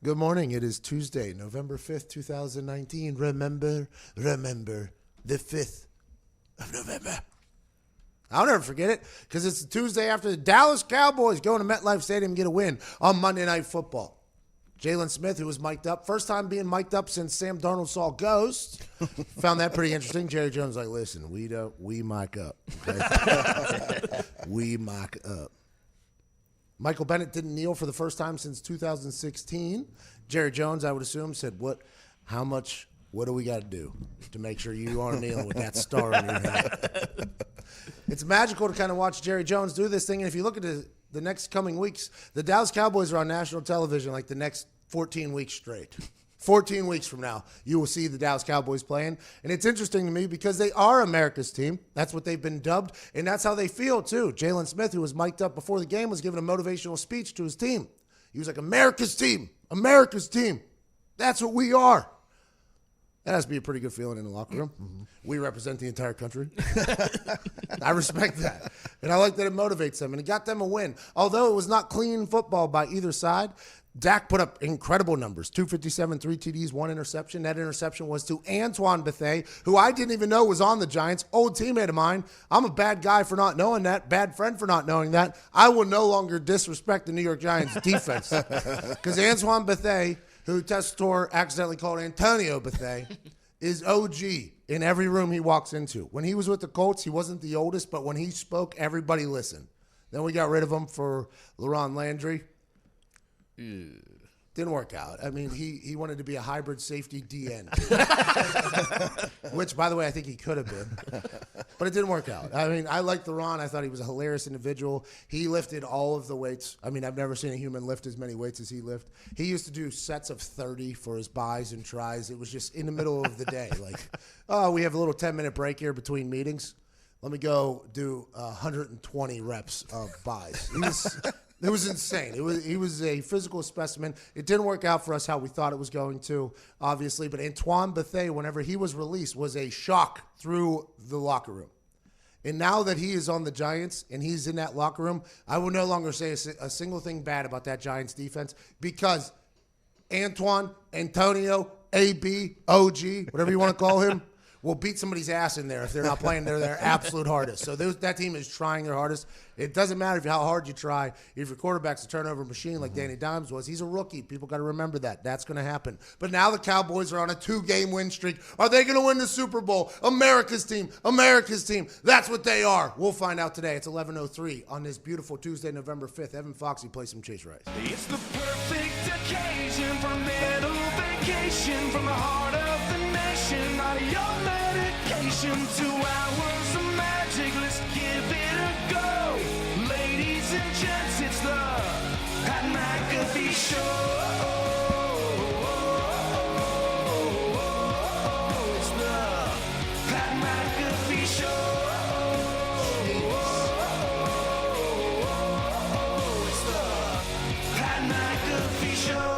Good morning. It is Tuesday, November 5th, 2019. Remember the 5th of November. I'll never forget it because it's the Tuesday after the Dallas Cowboys go to MetLife Stadium and get a win on Monday Night Football. Jalen Smith, who was mic'd up, first time being mic'd up since Sam Darnold saw Ghost. Found that pretty interesting. Jerry Jones like, listen, we mic up. Okay? We mic up. Michael Bennett didn't kneel for the first time since 2016. Jerry Jones, I would assume, said, what do we got to do to make sure you aren't kneeling with that star on your head? It's magical to kind of watch Jerry Jones do this thing. And if you look at the next coming weeks, the Dallas Cowboys are on national television like the next 14 weeks straight. 14 weeks from now, you will see the Dallas Cowboys playing. And it's interesting to me because they are America's team. That's what they've been dubbed, and that's how they feel, too. Jalen Smith, who was mic'd up before the game, was giving a motivational speech to his team. He was like, America's team. America's team. That's what we are. That has to be a pretty good feeling in the locker room. Mm-hmm. We represent the entire country. I respect that. And I like that it motivates them. And it got them a win. Although it was not clean football by either side, Dak put up incredible numbers. 257, 3 TDs, 1 interception. That interception was to Antoine Bethea, who I didn't even know was on the Giants. Old teammate of mine. I'm a bad guy for not knowing that. Bad friend for not knowing that. I will no longer disrespect the New York Giants defense. Because Antoine Bethea, who Tessitore accidentally called Antonio Bethea, is OG in every room he walks into. When he was with the Colts, he wasn't the oldest, but when he spoke, everybody listened. Then we got rid of him for Laron Landry. Didn't work out. I mean, he wanted to be a hybrid safety DN, which, by the way, I think he could have been. But it didn't work out. I mean, I liked Laron. I thought he was a hilarious individual. He lifted all of the weights. I mean, I've never seen a human lift as many weights as he lifted. He used to do sets of 30 for his buys and tries. It was just in the middle of the day. Like, oh, we have a little 10-minute break here between meetings. Let me go do 120 reps of buys. It was insane. He was a physical specimen. It didn't work out for us how we thought it was going to, obviously. But Antoine Bethea, whenever he was released, was a shock through the locker room. And now that he is on the Giants and he's in that locker room, I will no longer say a single thing bad about that Giants defense because Antoine, Antonio, AB, OG, whatever you want to call him, will beat somebody's ass in there if they're not playing their absolute hardest. So that team is trying their hardest. It doesn't matter how hard you try. If your quarterback's a turnover machine like Danny Dimes was, he's a rookie. People got to remember that. That's going to happen. But now the Cowboys are on a 2-game win streak. Are they going to win the Super Bowl? America's team. America's team. That's what they are. We'll find out today. It's 11:03 on this beautiful Tuesday, November 5th. Evan Foxy plays some Chase Rice. It's the perfect occasion for a little vacation from the heart of the nation. Not your medication. 2 hours of magic. Let's give it a go. Ladies and gents, it's the Pat McAfee Show. It's the Pat McAfee Show. It's the Pat McAfee Show.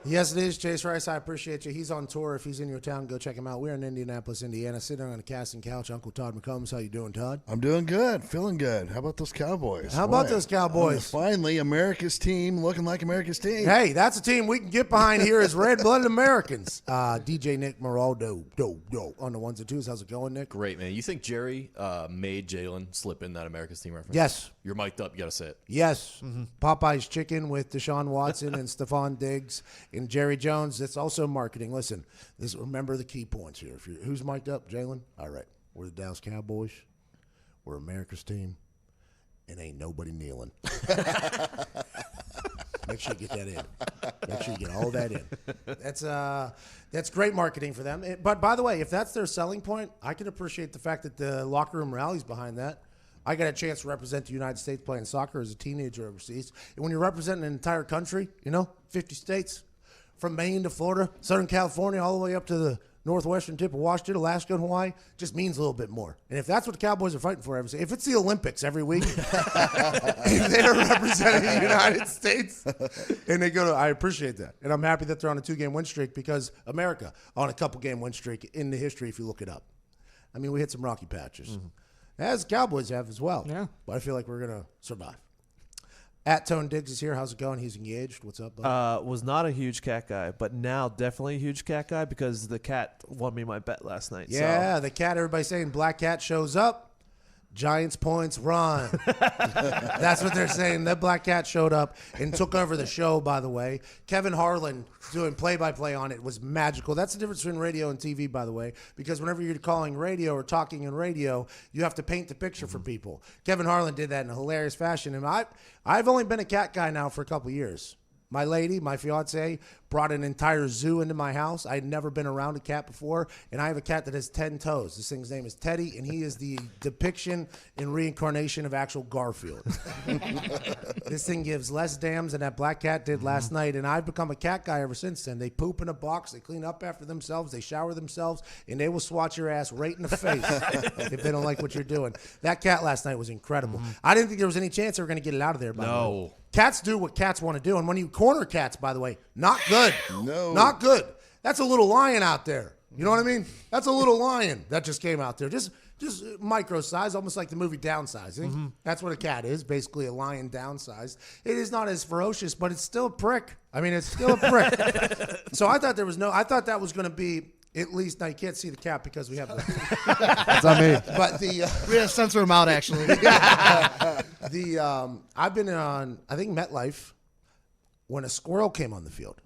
Yes, it is. Chase Rice, I appreciate you. He's on tour. If he's in your town, go check him out. We're in Indianapolis, Indiana, sitting on a casting couch. Uncle Todd McCombs, how you doing, Todd? I'm doing good. Feeling good. How about those Cowboys? How about those Cowboys? Finally, America's team looking like America's team. Hey, that's a team we can get behind here as red-blooded Americans. DJ Nick Moraldo on the ones and twos. How's it going, Nick? Great, man. You think Jerry made Jalen slip in that America's team reference? Yes. You're mic'd up. You got to say it. Yes. Mm-hmm. Popeye's Chicken with Deshaun Watson and Stephon Diggs and Jerry Jones. That's also marketing. Listen, remember the key points here. Who's mic'd up? Jalen? All right. We're the Dallas Cowboys. We're America's team. And ain't nobody kneeling. Make sure you get that in. Make sure you get all that in. That's great marketing for them. But by the way, if that's their selling point, I can appreciate the fact that the locker room rallies behind that. I got a chance to represent the United States playing soccer as a teenager overseas. And when you're representing an entire country, 50 states, from Maine to Florida, Southern California, all the way up to the northwestern tip of Washington, Alaska, and Hawaii, just means a little bit more. And if that's what the Cowboys are fighting for every day, if it's the Olympics every week, if they're representing the United States, and they go to, I appreciate that. And I'm happy that they're on a 2-game win streak because America on a couple-game win streak in the history if you look it up. I mean, we hit some rocky patches. Mm-hmm. As Cowboys have as well. Yeah. But I feel like we're going to survive. At Tone Diggs is here. How's it going? He's engaged. What's up, bud? Was not a huge cat guy, but now definitely a huge cat guy because the cat won me my bet last night. Yeah, the cat. Everybody's saying Black Cat shows up. Giants points run. That's what they're saying. That Black Cat showed up and took over the show, by the way. Kevin Harlan doing play-by-play on it was magical. That's the difference between radio and TV, by the way, because whenever you're calling radio or talking in radio, you have to paint the picture for people. Kevin Harlan did that in a hilarious fashion. And I've only been a cat guy now for a couple years. My lady, my fiance, brought an entire zoo into my house. I had never been around a cat before, and I have a cat that has 10 toes. This thing's name is Teddy, and he is the depiction and reincarnation of actual Garfield. This thing gives less dams than that Black Cat did last night, and I've become a cat guy ever since then. They poop in a box, they clean up after themselves, they shower themselves, and they will swat your ass right in the face if they don't like what you're doing. That cat last night was incredible. I didn't think there was any chance they were going to get it out of there, by the way. Cats do what cats want to do. And when you corner cats, by the way, not good. No. Not good. That's a little lion out there. You know what I mean? That's a little lion that just came out there. Just micro size, almost like the movie Downsizing. That's what a cat is, basically a lion downsized. It is not as ferocious, but it's still a prick. I mean, it's still a prick. So I thought I thought that was going to be at least, now you can't see the cat because we have the. That's on me. But we gotta censor him out, actually. I've been on, I think, MetLife when a squirrel came on the field.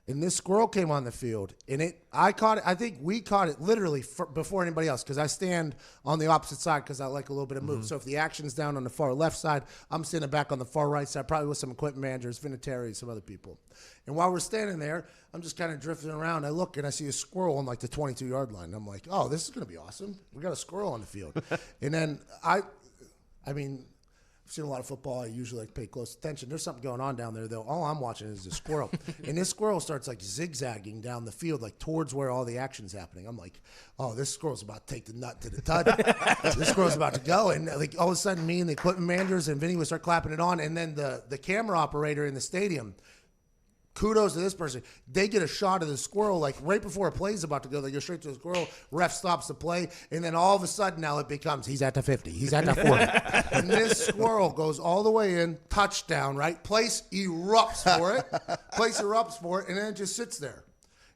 And this squirrel came on the field, and I caught it. I think we caught it literally before anybody else because I stand on the opposite side because I like a little bit of move. So if the action's down on the far left side, I'm standing back on the far right side, probably with some equipment managers, Vinatieri, some other people. And while we're standing there, I'm just kind of drifting around. I look, and I see a squirrel on, like, the 22-yard line. And I'm like, oh, this is going to be awesome. We got a squirrel on the field. And then I mean, I've seen a lot of football. I usually pay close attention. There's something going on down there, though. All I'm watching is a squirrel. And this squirrel starts, like, zigzagging down the field, like, towards where all the action's happening. I'm like, oh, this squirrel's about to take the nut to the tud. This squirrel's about to go. And, like, all of a sudden, me and the equipment managers and Vinny would start clapping it on. And then the camera operator in the stadium, kudos to this person. They get a shot of the squirrel, like, right before a play's about to go. They go straight to the squirrel. Ref stops the play. And then all of a sudden now it becomes, he's at the 50. He's at the 40. And this squirrel goes all the way in, touchdown, right? Place erupts for it. And then it just sits there.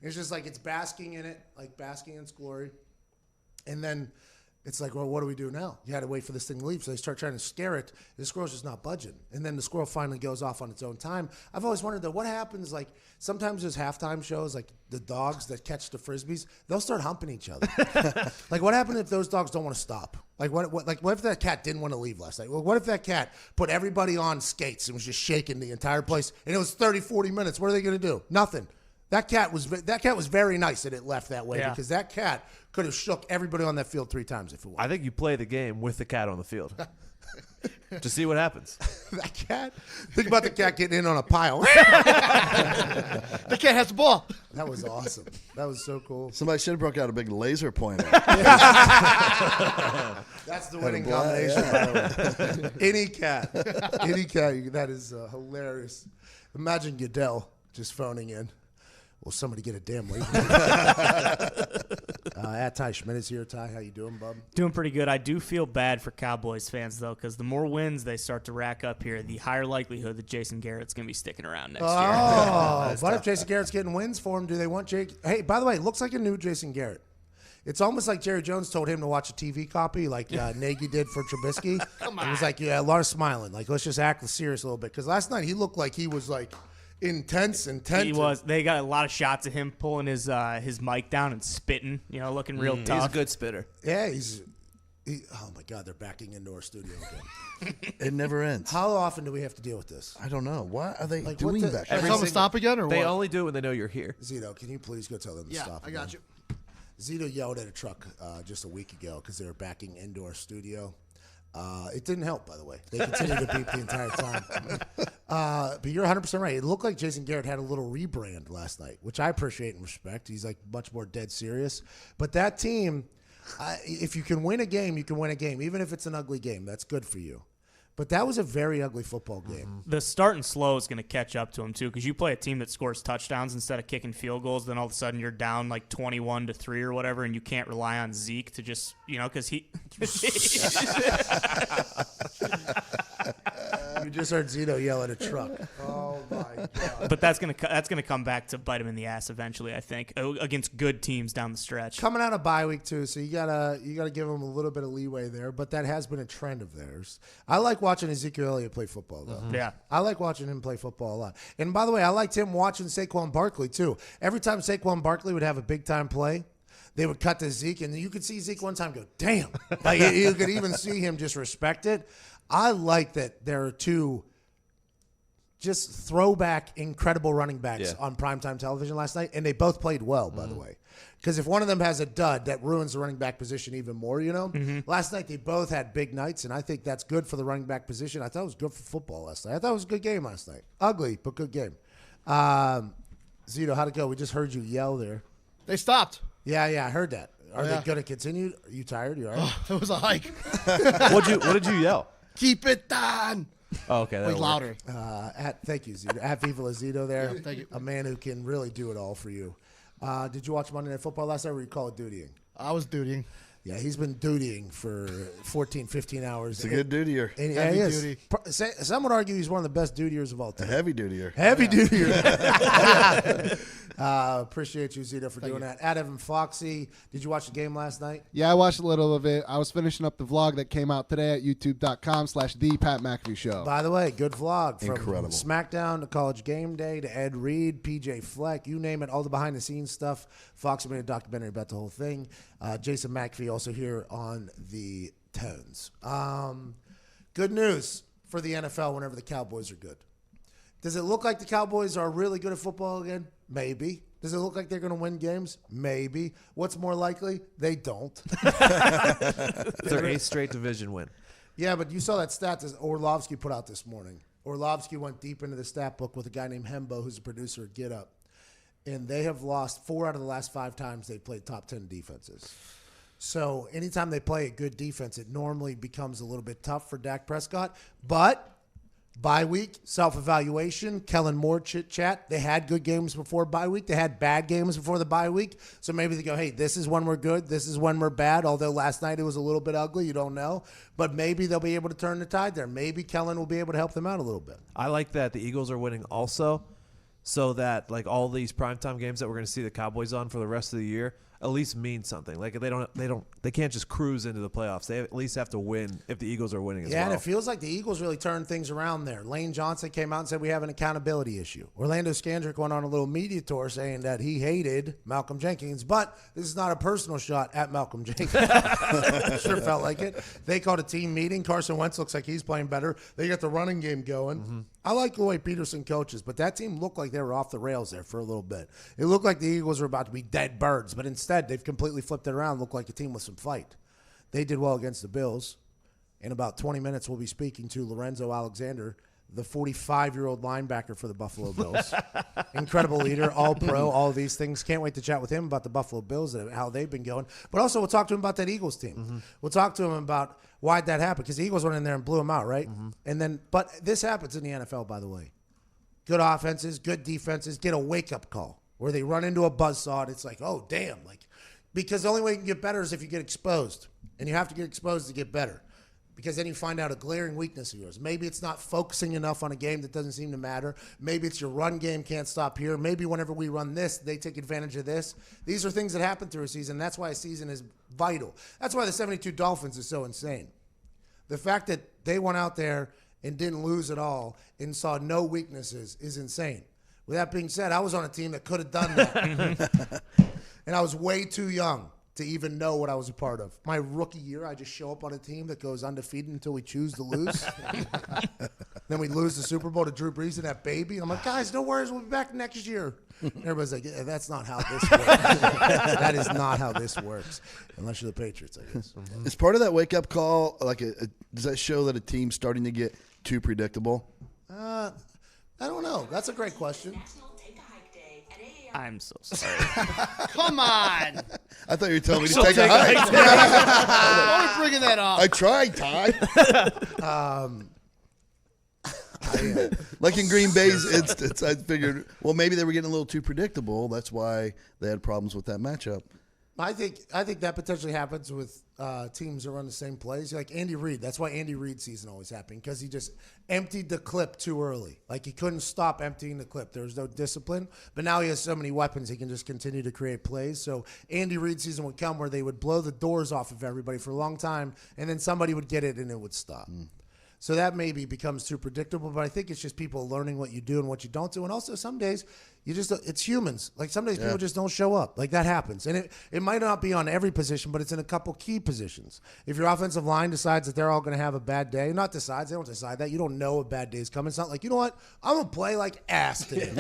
It's just like it's basking in it, like basking in its glory. And then it's like, well, what do we do now? You had to wait for this thing to leave. So they start trying to scare it. The squirrel's just not budging. And then the squirrel finally goes off on its own time. I've always wondered, though, what happens, like, sometimes there's halftime shows, like the dogs that catch the Frisbees, they'll start humping each other. Like, what happened if those dogs don't want to stop? Like, what if that cat didn't want to leave last night? Well, what if that cat put everybody on skates and was just shaking the entire place, and it was 30, 40 minutes? What are they going to do? Nothing. That cat was very nice that it left that way because that cat could have shook everybody on that field 3 times if it wanted. I think you play the game with the cat on the field to see what happens. That cat? Think about the cat getting in on a pile. The cat has the ball. That was awesome. That was so cool. Somebody should have broke out a big laser pointer. That's the winning combination, by the way. Any cat, that is hilarious. Imagine Goodell just phoning in. Will somebody get a damn laser? At Ty Schmidt is here. Ty, how you doing, bub? Doing pretty good. I do feel bad for Cowboys fans, though, because the more wins they start to rack up here, the higher likelihood that Jason Garrett's going to be sticking around next year. Oh, what if Jason Garrett's getting wins for him? Do they want Jake? Hey, by the way, it looks like a new Jason Garrett. It's almost like Jerry Jones told him to watch a TV copy like Nagy did for Trubisky. Come on. He was like, yeah, a lot of smiling. Like, let's just act serious a little bit. Because last night he looked like he was like intense. He was. They got a lot of shots of him pulling his mic down and spitting, looking real tough. He's a good spitter. Yeah, oh, my God, they're backing into our studio again. It never ends. How often do we have to deal with this? I don't know. What are they Like, doing what the- back Tell there? them to stop again, or They what? only do it when they know you're here. Zito, can you please go tell them to Yeah, stop? I got you. Zito yelled at a truck just a week ago because they were backing into our studio. It didn't help, by the way. They continued to beep the entire time. But you're 100% right. It looked like Jason Garrett had a little rebrand last night, which I appreciate and respect. He's like much more dead serious. But that team, if you can win a game, you can win a game. Even if it's an ugly game, that's good for you. But that was a very ugly football game. The starting slow is going to catch up to him, too, because you play a team that scores touchdowns instead of kicking field goals, then all of a sudden you're down like 21-3 or whatever, and you can't rely on Zeke to just, because he – You just heard Zito yell at a truck. Oh my god! But that's gonna come back to bite him in the ass eventually. I think against good teams down the stretch. Coming out of bye week too, so you gotta give him a little bit of leeway there. But that has been a trend of theirs. I like watching Ezekiel Elliott play football though. Yeah. I like watching him play football a lot. And by the way, I liked him watching Saquon Barkley too. Every time Saquon Barkley would have a big time play, they would cut to Zeke, and you could see Zeke one time go, damn. Like, you could even see him just respect it. I like that there are two just throwback incredible running backs on primetime television last night, and they both played well, by the way. Because if one of them has a dud, that ruins the running back position even more, you know? Last night, they both had big nights, and I think that's good for the running back position. I thought it was good for football last night. I thought it was a good game last night. Ugly, but good game. Zito, how'd it go? We just heard you yell there. They stopped. Yeah, I heard that. Are they going to continue? Are you tired? You all right? It was a hike. What did you yell? Keep it down. Oh, okay. Like that'll louder. Thank you, Zito. At Viva La Zito there. Yeah, thank you. A man who can really do it all for you. Did you watch Monday Night Football last night, or were you Call of Dutying? I was dutying. Yeah, he's been dutying for 14, 15 hours. It's a good dutier. And Heavy he is. duty. Some would argue he's one of the best dutiers of all A time. heavy dutier. Heavy dutier. Appreciate you, Zito, for doing that. At Evan Foxy, did you watch the game last night? Yeah, I watched a little of it. I was finishing up the vlog that came out today at youtube.com/The Pat McAfee Show. By the way, good vlog. From Incredible. SmackDown to College Game Day to Ed Reed, PJ Fleck, you name it, all the behind-the-scenes stuff. Fox made a documentary about the whole thing. Jason McAfee also here on the Tones. Good news for the NFL whenever the Cowboys are good. Does it look like the Cowboys are really good at football again? Maybe. Does it look like they're going to win games? Maybe. What's more likely? They don't. It's their 8th straight division win. Yeah, but you saw that stat that Orlovsky put out this morning. Orlovsky went deep into the stat book with a guy named Hembo, who's a producer at Get Up. And they have lost 4 out of the last 5 times they played top 10 defenses. So anytime they play a good defense, it normally becomes a little bit tough for Dak Prescott. But bye week, self-evaluation, Kellen Moore chit-chat. They had good games before bye week. They had bad games before the bye week. So maybe they go, hey, this is when we're good. This is when we're bad. Although last night it was a little bit ugly. You don't know. But maybe they'll be able to turn the tide there. Maybe Kellen will be able to help them out a little bit. I like that the Eagles are winning also, so that like all these primetime games that we're going to see the Cowboys on for the rest of the year at least mean something. Like they can't just cruise into the playoffs. They at least have to win if the Eagles are winning as well. Yeah, and it feels like the Eagles really turned things around there. Lane Johnson came out and said we have an accountability issue. Orlando Scandrick went on a little media tour saying that he hated Malcolm Jenkins, but this is not a personal shot at Malcolm Jenkins. Sure felt like it. They called a team meeting. Carson Wentz looks like he's playing better. They got the running game going. Mm-hmm. I like the way Peterson coaches, but that team looked like they were off the rails there for a little bit. It looked like the Eagles were about to be dead birds, but instead they've completely flipped it around, looked like a team with some fight. They did well against the Bills. In about 20 minutes, we'll be speaking to Lorenzo Alexander, the 45-year-old linebacker for the Buffalo Bills. Incredible leader, all pro, all of these things. Can't wait to chat with him about the Buffalo Bills and how they've been going. But also we'll talk to him about that Eagles team. Mm-hmm. We'll talk to him about why'd that happen, because the Eagles went in there and blew them out, right? Mm-hmm. But this happens in the NFL, by the way. Good offenses, good defenses, get a wake-up call where they run into a buzzsaw and it's like, oh, damn. Because the only way you can get better is if you get exposed. And you have to get exposed to get better. Because then you find out a glaring weakness of yours. Maybe it's not focusing enough on a game that doesn't seem to matter. Maybe it's your run game can't stop here. Maybe whenever we run this, they take advantage of this. These are things that happen through a season. That's why a season is vital. That's why the 72 Dolphins is so insane. The fact that they went out there and didn't lose at all and saw no weaknesses is insane. With that being said, I was on a team that could have done that. And I was way too young to even know what I was a part of. My rookie year, I just show up on a team that goes undefeated until we choose to lose. Then we lose the Super Bowl to Drew Brees and that baby. I'm like, guys, no worries, we'll be back next year. And everybody's like, yeah, that's not how this works. That is not how this works. Unless you're the Patriots, I guess. Mm-hmm. Is part of that wake-up call, does that show that a team's starting to get too predictable? I don't know. That's a great question. I'm so sorry. Come on. I thought you were telling me to take a hike. Why are we bringing that up? I tried, Ty. Like in Green Bay's instance, I figured, well, maybe they were getting a little too predictable. That's why they had problems with that matchup. I think that potentially happens with teams that run the same plays. Like Andy Reid. That's why Andy Reid season always happened, because he just emptied the clip too early. Like he couldn't stop emptying the clip. There was no discipline. But now he has so many weapons, he can just continue to create plays. So Andy Reid season would come where they would blow the doors off of everybody for a long time, and then somebody would get it and it would stop. So that maybe becomes too predictable, but I think it's just people learning what you do and what you don't do. And also some days it's humans. Like some days people just don't show up. Like that happens. And it might not be on every position, but it's in a couple key positions. If your offensive line decides that they're all going to have a bad day, they don't decide that. You don't know a bad day is coming. It's not like, you know what, I'm going to play like ass today.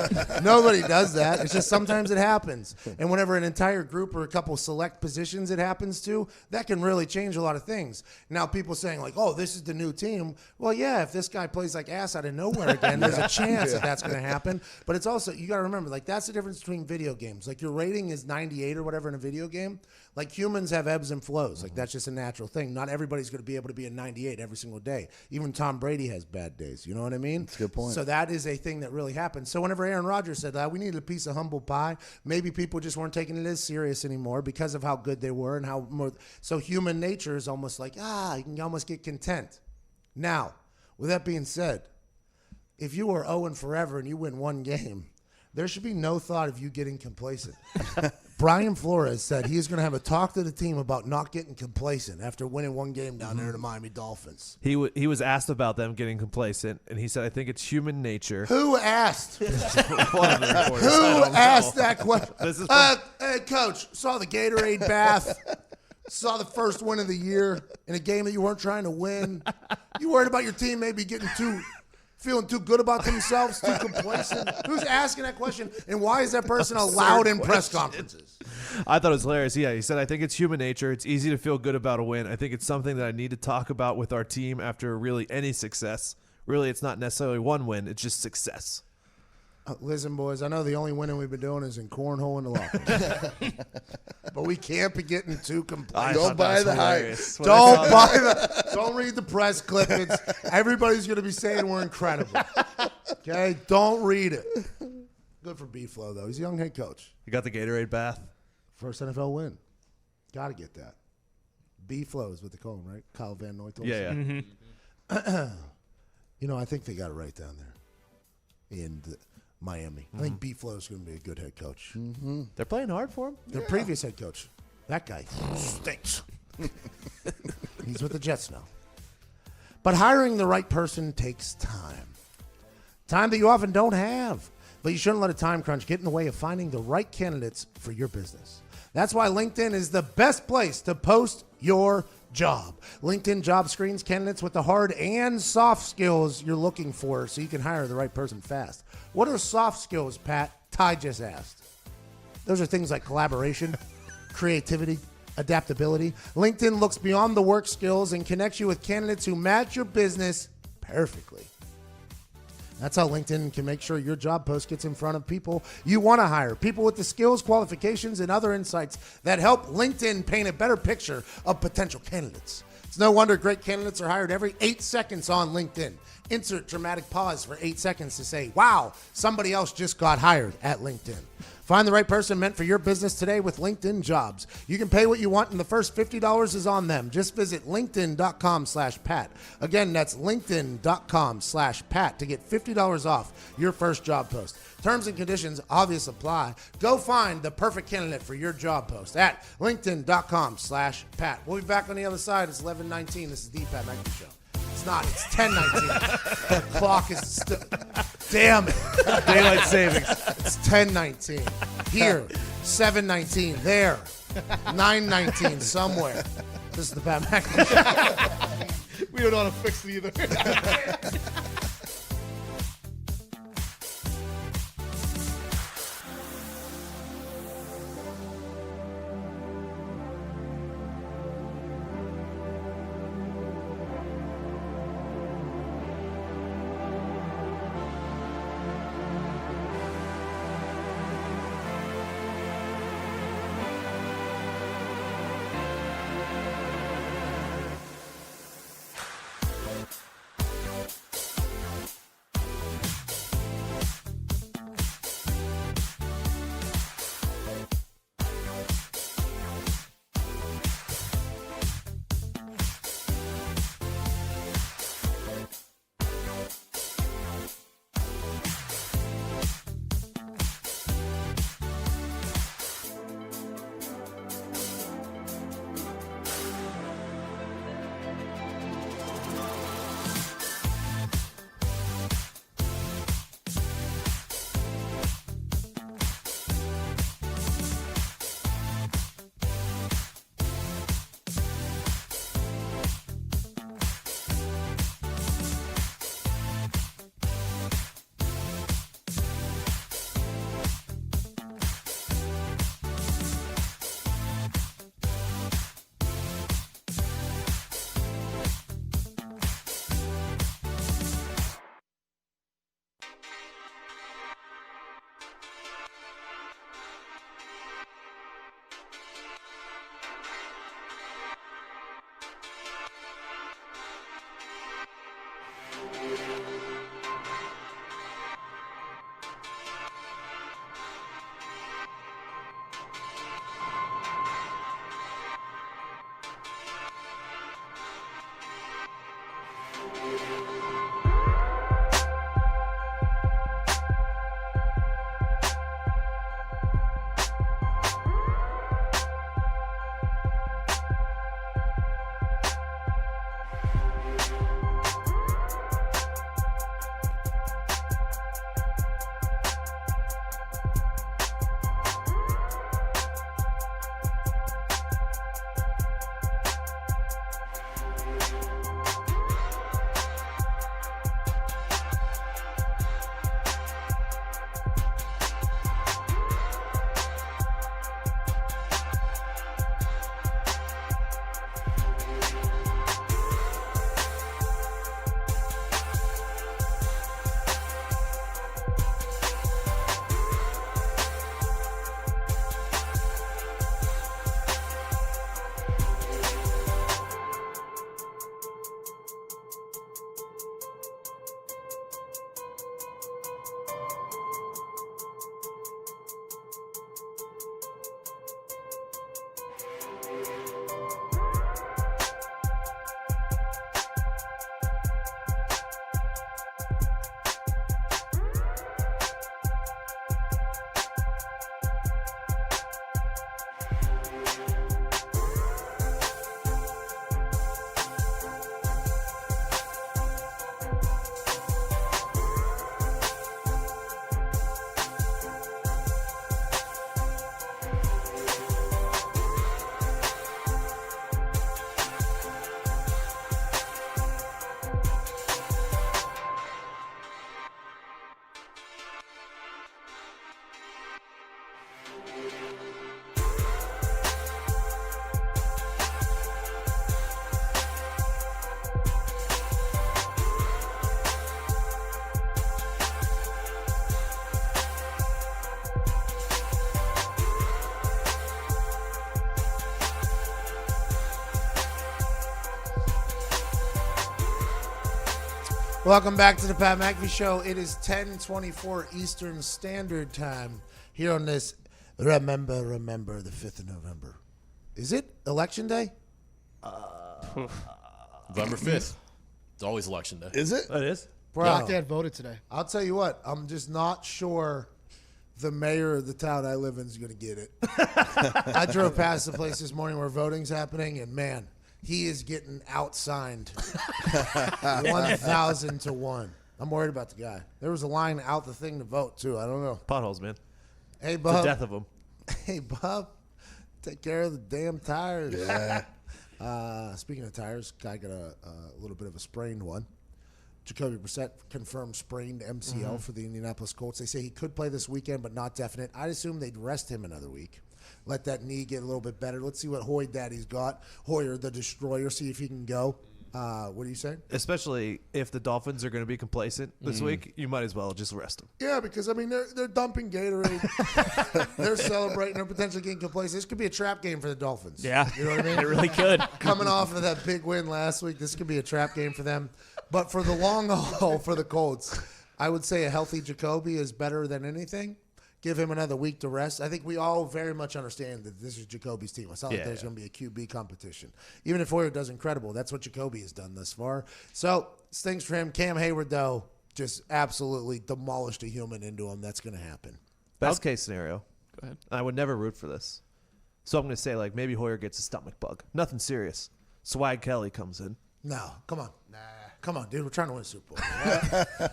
Nobody does that. It's just sometimes it happens. And whenever an entire group or a couple select positions it happens to, that can really change a lot of things. Now people saying like, oh, this is the new team. Well, yeah, if this guy plays like ass out of nowhere again, there's a chance that that's going to happen. But it's also, you got to remember, like that's the difference between video games. Like your rating is 98 or whatever in a video game. Like humans have ebbs and flows. Like that's just a natural thing. Not everybody's going to be able to be a 98 every single day. Even Tom Brady has bad days. You know what I mean? That's a good point. So that is a thing that really happens. So whenever Aaron Rodgers said that we needed a piece of humble pie, maybe people just weren't taking it as serious anymore because of how good they were and how more. So human nature is almost like, you can almost get content. Now, with that being said, if you are 0 forever and you win one game, there should be no thought of you getting complacent. Brian Flores said he's going to have a talk to the team about not getting complacent after winning one game down there to the Miami Dolphins. He was asked about them getting complacent, and he said, I think it's human nature. Who asked? One of the reporters. Who asked that question? This is Hey, Coach, saw the Gatorade bath. Saw the first win of the year in a game that you weren't trying to win. You worried about your team maybe feeling too good about themselves, too complacent? Who's asking that question, and why is that person allowed in press conferences? I thought it was hilarious. Yeah, he said, I think it's human nature. It's easy to feel good about a win. I think it's something that I need to talk about with our team after really any success. Really, it's not necessarily one win. It's just success. Listen, boys, I know the only winning we've been doing is in cornhole in the locker room. But we can't be getting too complacent. Don't buy the hype. Don't read the press clippings. Everybody's going to be saying we're incredible. Okay? Don't read it. Good for B-Flow, though. He's a young head coach. You got the Gatorade bath? First NFL win. Got to get that. B-Flow is what they call him, right? Kyle Van Noy. Yeah. Mm-hmm. I think they got it right down there in Miami. I think B-Flow is going to be a good head coach. Mm-hmm. They're playing hard for him? Their previous head coach, that guy stinks. He's with the Jets now. But hiring the right person takes time. Time that you often don't have. But you shouldn't let a time crunch get in the way of finding the right candidates for your business. That's why LinkedIn is the best place to post your job. LinkedIn job screens candidates with the hard and soft skills you're looking for so you can hire the right person fast. What are soft skills, Pat? Ty just asked. Those are things like collaboration, creativity, adaptability. LinkedIn looks beyond the work skills and connects you with candidates who match your business perfectly. That's how LinkedIn can make sure your job post gets in front of people you want to hire, people with the skills, qualifications, and other insights that help LinkedIn paint a better picture of potential candidates. It's no wonder great candidates are hired every 8 seconds on LinkedIn. Insert dramatic pause for 8 seconds to say, wow, somebody else just got hired at LinkedIn. Find the right person meant for your business today with LinkedIn Jobs. You can pay what you want, and the first $50 is on them. Just visit linkedin.com/Pat. Again, that's linkedin.com/Pat to get $50 off your first job post. Terms and conditions obviously apply. Go find the perfect candidate for your job post at linkedin.com/Pat. We'll be back on the other side. It's 11:19. This is the Pat McAfee Show. It's not. It's 10:19. The clock is still. Damn it. Daylight savings. It's 10:19. Here. 7:19. There. 9:19. Somewhere. This is the Pat McAfee Show. We don't know how to fix it either. Welcome back to the Pat McAfee Show. It is 10:24 Eastern Standard Time here on this Remember the 5th of November. Is it Election Day? November 5th. It's always election day. Is it? That is. Bro, Black Dad voted today. I'll tell you what. I'm just not sure the mayor of the town I live in is going to get it. I drove past the place this morning where voting's happening, and man, he is getting outsigned 1,000 to 1. I'm worried about the guy. There was a line out the thing to vote, too. I don't know. Potholes, man. Hey, The Bub. death of them. Hey, Bub. Take care of the damn tires. Yeah. Speaking of tires, guy got a little bit of a sprained one. Jacoby Brissett confirmed sprained MCL for the Indianapolis Colts. They say he could play this weekend, but not definite. I'd assume they'd rest him another week. Let that knee get a little bit better. Let's see what Hoy Daddy's got. Hoyer, the destroyer, see if he can go. What are you saying? Especially if the Dolphins are going to be complacent this week, you might as well just rest them. Yeah, because, I mean, they're dumping Gatorade. They're celebrating. They're potentially getting complacent. This could be a trap game for the Dolphins. Yeah. You know what I mean? It really could. Coming off of that big win last week, this could be a trap game for them. But for the long haul for the Colts, I would say a healthy Jacoby is better than anything. Give him another week to rest. I think we all very much understand that this is Jacoby's team. It's not like there's going to be a QB competition. Even if Hoyer does incredible, that's what Jacoby has done thus far. So, stinks for him. Cam Hayward, though, just absolutely demolished a human into him. That's going to happen. Best case scenario. Go ahead. I would never root for this. So I'm going to say, like, maybe Hoyer gets a stomach bug. Nothing serious. Swag Kelly comes in. No, come on. Come on, dude. We're trying to win a Super Bowl.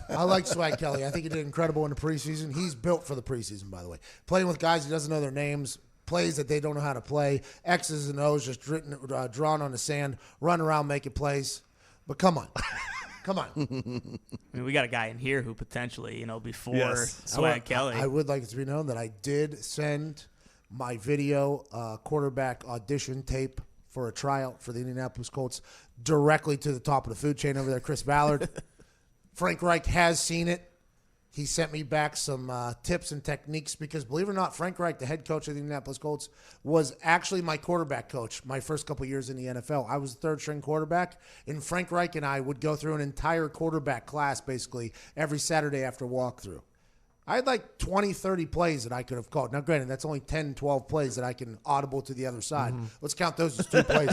I like Swag Kelly. I think he did incredible in the preseason. He's built for the preseason, by the way. Playing with guys he doesn't know their names, plays that they don't know how to play, X's and O's just drawn on the sand, run around making plays. But come on. Come on. I mean, we got a guy in here who potentially, before Yes. Swag Kelly. I would like it to be known that I did send my video quarterback audition tape for a tryout for the Indianapolis Colts directly to the top of the food chain over there, Chris Ballard. Frank Reich has seen it. He sent me back some tips and techniques because, believe it or not, Frank Reich, the head coach of the Indianapolis Colts, was actually my quarterback coach my first couple years in the NFL. I was the third-string quarterback, and Frank Reich and I would go through an entire quarterback class basically every Saturday after walkthrough. I had like 20, 30 plays that I could have called. Now, granted, that's only 10, 12 plays that I can audible to the other side. Let's count those as 2 plays.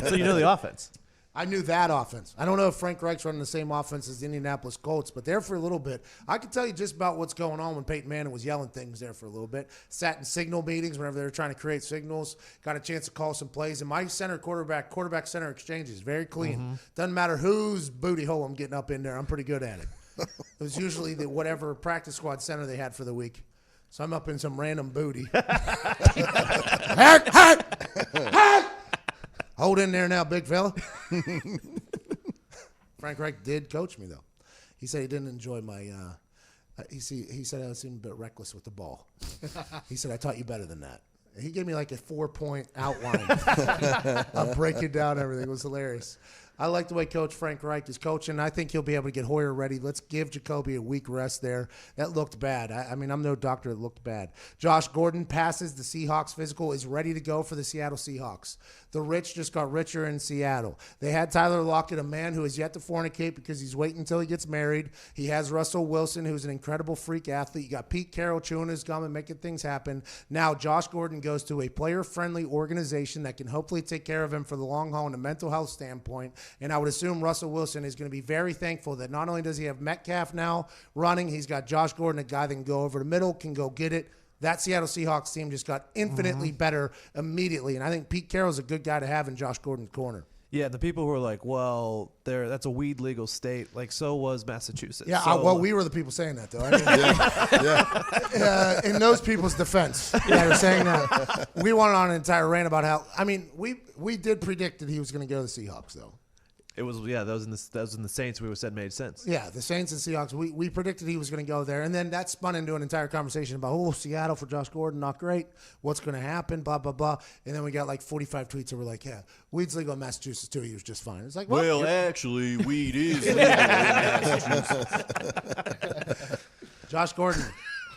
So you know the offense. I knew that offense. I don't know if Frank Reich's running the same offense as the Indianapolis Colts, but there for a little bit. I could tell you just about what's going on when Peyton Manning was yelling things there for a little bit. Sat in signal meetings whenever they were trying to create signals. Got a chance to call some plays. And my quarterback center exchange is very clean. Doesn't matter whose booty hole I'm getting up in there. I'm pretty good at it. It was usually whatever practice squad center they had for the week. So I'm up in some random booty. Hold in there now, big fella. Frank Reich did coach me, though. He said he didn't enjoy my he said I seemed a bit reckless with the ball. He said, I taught you better than that. He gave me like a 4-point outline. I'm breaking down everything. It was hilarious. I like the way Coach Frank Reich is coaching. I think he'll be able to get Hoyer ready. Let's give Jacoby a week rest there. That looked bad. I mean, I'm no doctor. It looked bad. Josh Gordon passes the Seahawks physical, is ready to go for the Seattle Seahawks. The rich just got richer in Seattle. They had Tyler Lockett, a man who has yet to fornicate because he's waiting until he gets married. He has Russell Wilson, who's an incredible freak athlete. You got Pete Carroll chewing his gum and making things happen. Now Josh Gordon goes to a player-friendly organization that can hopefully take care of him for the long haul in a mental health standpoint. And I would assume Russell Wilson is going to be very thankful that not only does he have Metcalf now running, he's got Josh Gordon, a guy that can go over the middle, can go get it. That Seattle Seahawks team just got infinitely better immediately. And I think Pete Carroll's a good guy to have in Josh Gordon's corner. Yeah, the people who are like, well, that's a weed legal state. Like, so was Massachusetts. Yeah, so, we were the people saying that, though. I mean, in those people's defense, that are saying that, we went on an entire rant about how, I mean, we did predict that he was going to go to the Seahawks, though. It was, that was in the Saints we said made sense. Yeah, the Saints and Seahawks, we predicted he was going to go there. And then that spun into an entire conversation about, Seattle for Josh Gordon, not great. What's going to happen, blah, blah, blah. And then we got like 45 tweets that were like, yeah, weed's legal in Massachusetts too. He was just fine. It's like, Well, actually, weed is legal in Massachusetts. Josh Gordon,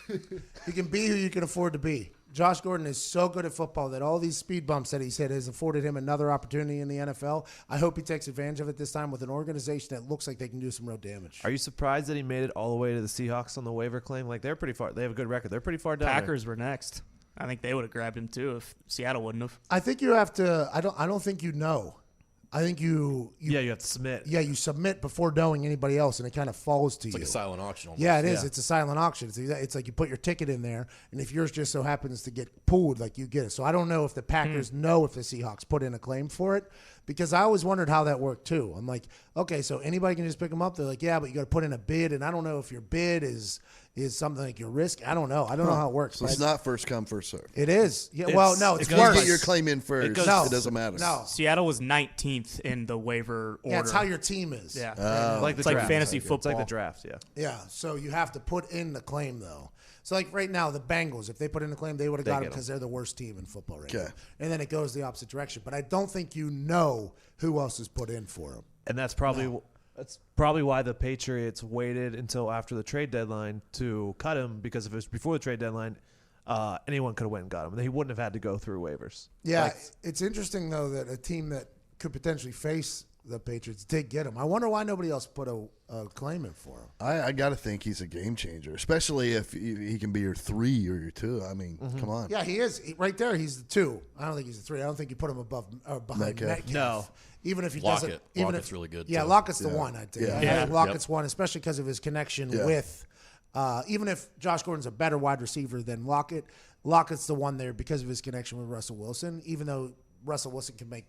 you can be who you can afford to be. Josh Gordon is so good at football that all these speed bumps that he's hit has afforded him another opportunity in the NFL. I hope he takes advantage of it this time with an organization that looks like they can do some real damage. Are you surprised that he made it all the way to the Seahawks on the waiver claim? Like, they're pretty far. They have a good record. They're pretty far down. Packers were next. I think they would have grabbed him too if Seattle wouldn't have. I think you have to. I don't think you know. I think you have to submit. Yeah, you submit before knowing anybody else, and it kind of falls to It's you. like a silent auction almost. Yeah, it is. It's a silent auction. It's like you put your ticket in there, and if yours just so happens to get pulled, like you get it. So I don't know if the Packers know if the Seahawks put in a claim for it, because I always wondered how that worked too. I'm like, okay, so anybody can just pick them up. They're like, yeah, but you got to put in a bid, and I don't know if your bid is something like your risk. I don't know. I don't know how it works. So it's not first come, first serve. It is. Yeah. Well, no, it's If worse. you get your claim in first, it doesn't matter. No. Seattle was 19th in the waiver order. Yeah, it's how your team is. Yeah. Like the It's like draft. fantasy It's football. like the draft, yeah. Yeah, so you have to put in the claim, though. So, like right now, the Bengals, if they put in the claim, they would have got him get because they're the worst team in football right Okay. now. And then it goes the opposite direction. But I don't think you know who else is put in for him. And that's probably why the Patriots waited until after the trade deadline to cut him, because if it was before the trade deadline, anyone could have went and got him. He wouldn't have had to go through waivers. Yeah, it's interesting, though, that a team that could potentially face the Patriots did get him. I wonder why nobody else put a claim in for him. I got to think he's a game changer, especially if he can be your 3 or your 2. I mean, come on. Yeah, he is. Right there, he's the 2. I don't think he's the 3. I don't think you put him above behind Metcalf. Metcalf. No. Even if he Lockett. doesn't. Even Lockett's if, really good, Yeah, too. Lockett's the one, I think. Yeah. I think Lockett's one, especially because of his connection with even if Josh Gordon's a better wide receiver than Lockett, Lockett's the one there because of his connection with Russell Wilson, even though Russell Wilson can make,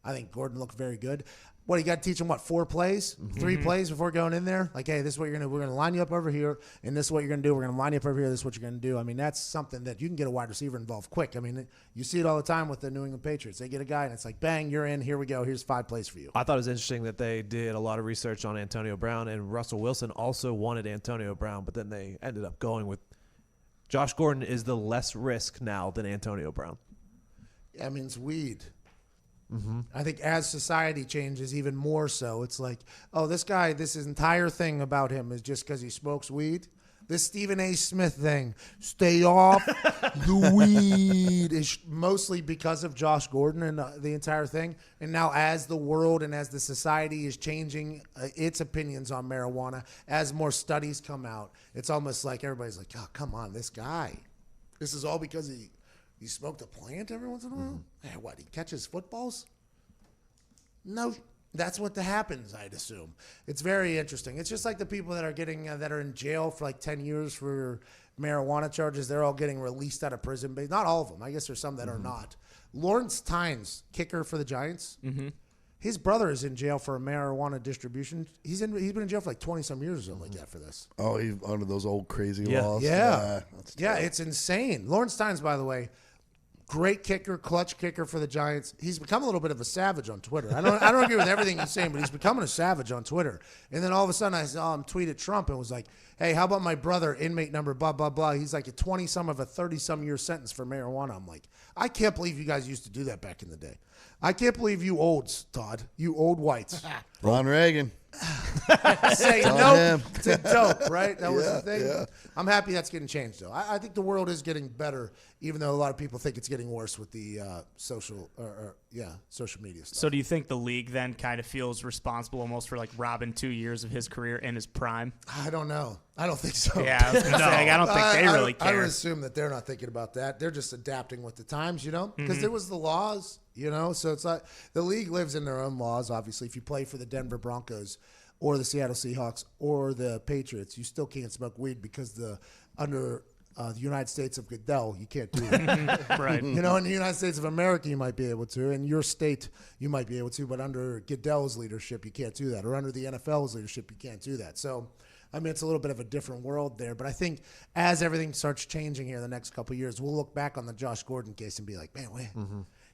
I think, Gordon look very good. What, you got to teach him, 4 plays? 3 plays before going in there? Like, hey, this is what we're going to line you up over here, and this is what you're going to do. We're going to line you up over here. This is what you're going to do. I mean, that's something that you can get a wide receiver involved quick. I mean, you see it all the time with the New England Patriots. They get a guy, and it's like, bang, you're in. Here we go. Here's 5 plays for you. I thought it was interesting that they did a lot of research on Antonio Brown, and Russell Wilson also wanted Antonio Brown, but then they ended up going with Josh Gordon is the less risk now than Antonio Brown. I mean, it's weed. I think as society changes even more so, it's like, oh, this guy, this entire thing about him is just because he smokes weed. This Stephen A. Smith thing, stay off the weed, is mostly because of Josh Gordon and the entire thing. And now as the world and as the society is changing its opinions on marijuana, as more studies come out, it's almost like everybody's like, oh, come on, this guy. This is all because he smoked a plant every once in a while? Hey, what, he catches footballs? No, that's what happens, I'd assume. It's very interesting. It's just like the people that are getting that are in jail for like 10 years for marijuana charges. They're all getting released out of prison. But not all of them. I guess there's some that are not. Lawrence Tynes, kicker for the Giants, his brother is in jail for a marijuana distribution. He's been in jail for like 20-some years or something like that for this. Oh, he's under those old crazy Yeah. laws. Yeah. That's Yeah, terrible. it's insane. Lawrence Tynes, by the way, great kicker, clutch kicker for the Giants. He's become a little bit of a savage on Twitter. I don't agree with everything he's saying, but he's becoming a savage on Twitter. And then all of a sudden I saw him tweet at Trump and was like, hey, how about my brother, inmate number, blah, blah, blah. He's like a 20-some of a 30-some year sentence for marijuana. I'm like, I can't believe you guys used to do that back in the day. I can't believe you olds, Todd, you old whites. Ron Reagan. Say on no him. to dope, right? That was the thing. yeah. I'm happy that's getting changed, though. I think the world is getting better, even though a lot of people think it's getting worse with the social media stuff. So do you think the league then kind of feels responsible almost for like robbing 2 years of his career in his prime? I don't know. I don't think so. Yeah, I was gonna say, like, I don't think they really I care. would assume that they're not thinking about that. They're just adapting with the times, because there was the laws, So it's like the league lives in their own laws. Obviously, if you play for the Denver Broncos or the Seattle Seahawks or the Patriots, you still can't smoke weed because under the United States of Goodell, you can't do it. Right. In the United States of America, you might be able to. In your state, you might be able to. But under Goodell's leadership, you can't do that. Or under the NFL's leadership, you can't do that. So, I mean, it's a little bit of a different world there. But I think as everything starts changing here the next couple of years, we'll look back on the Josh Gordon case and be like, man, wait,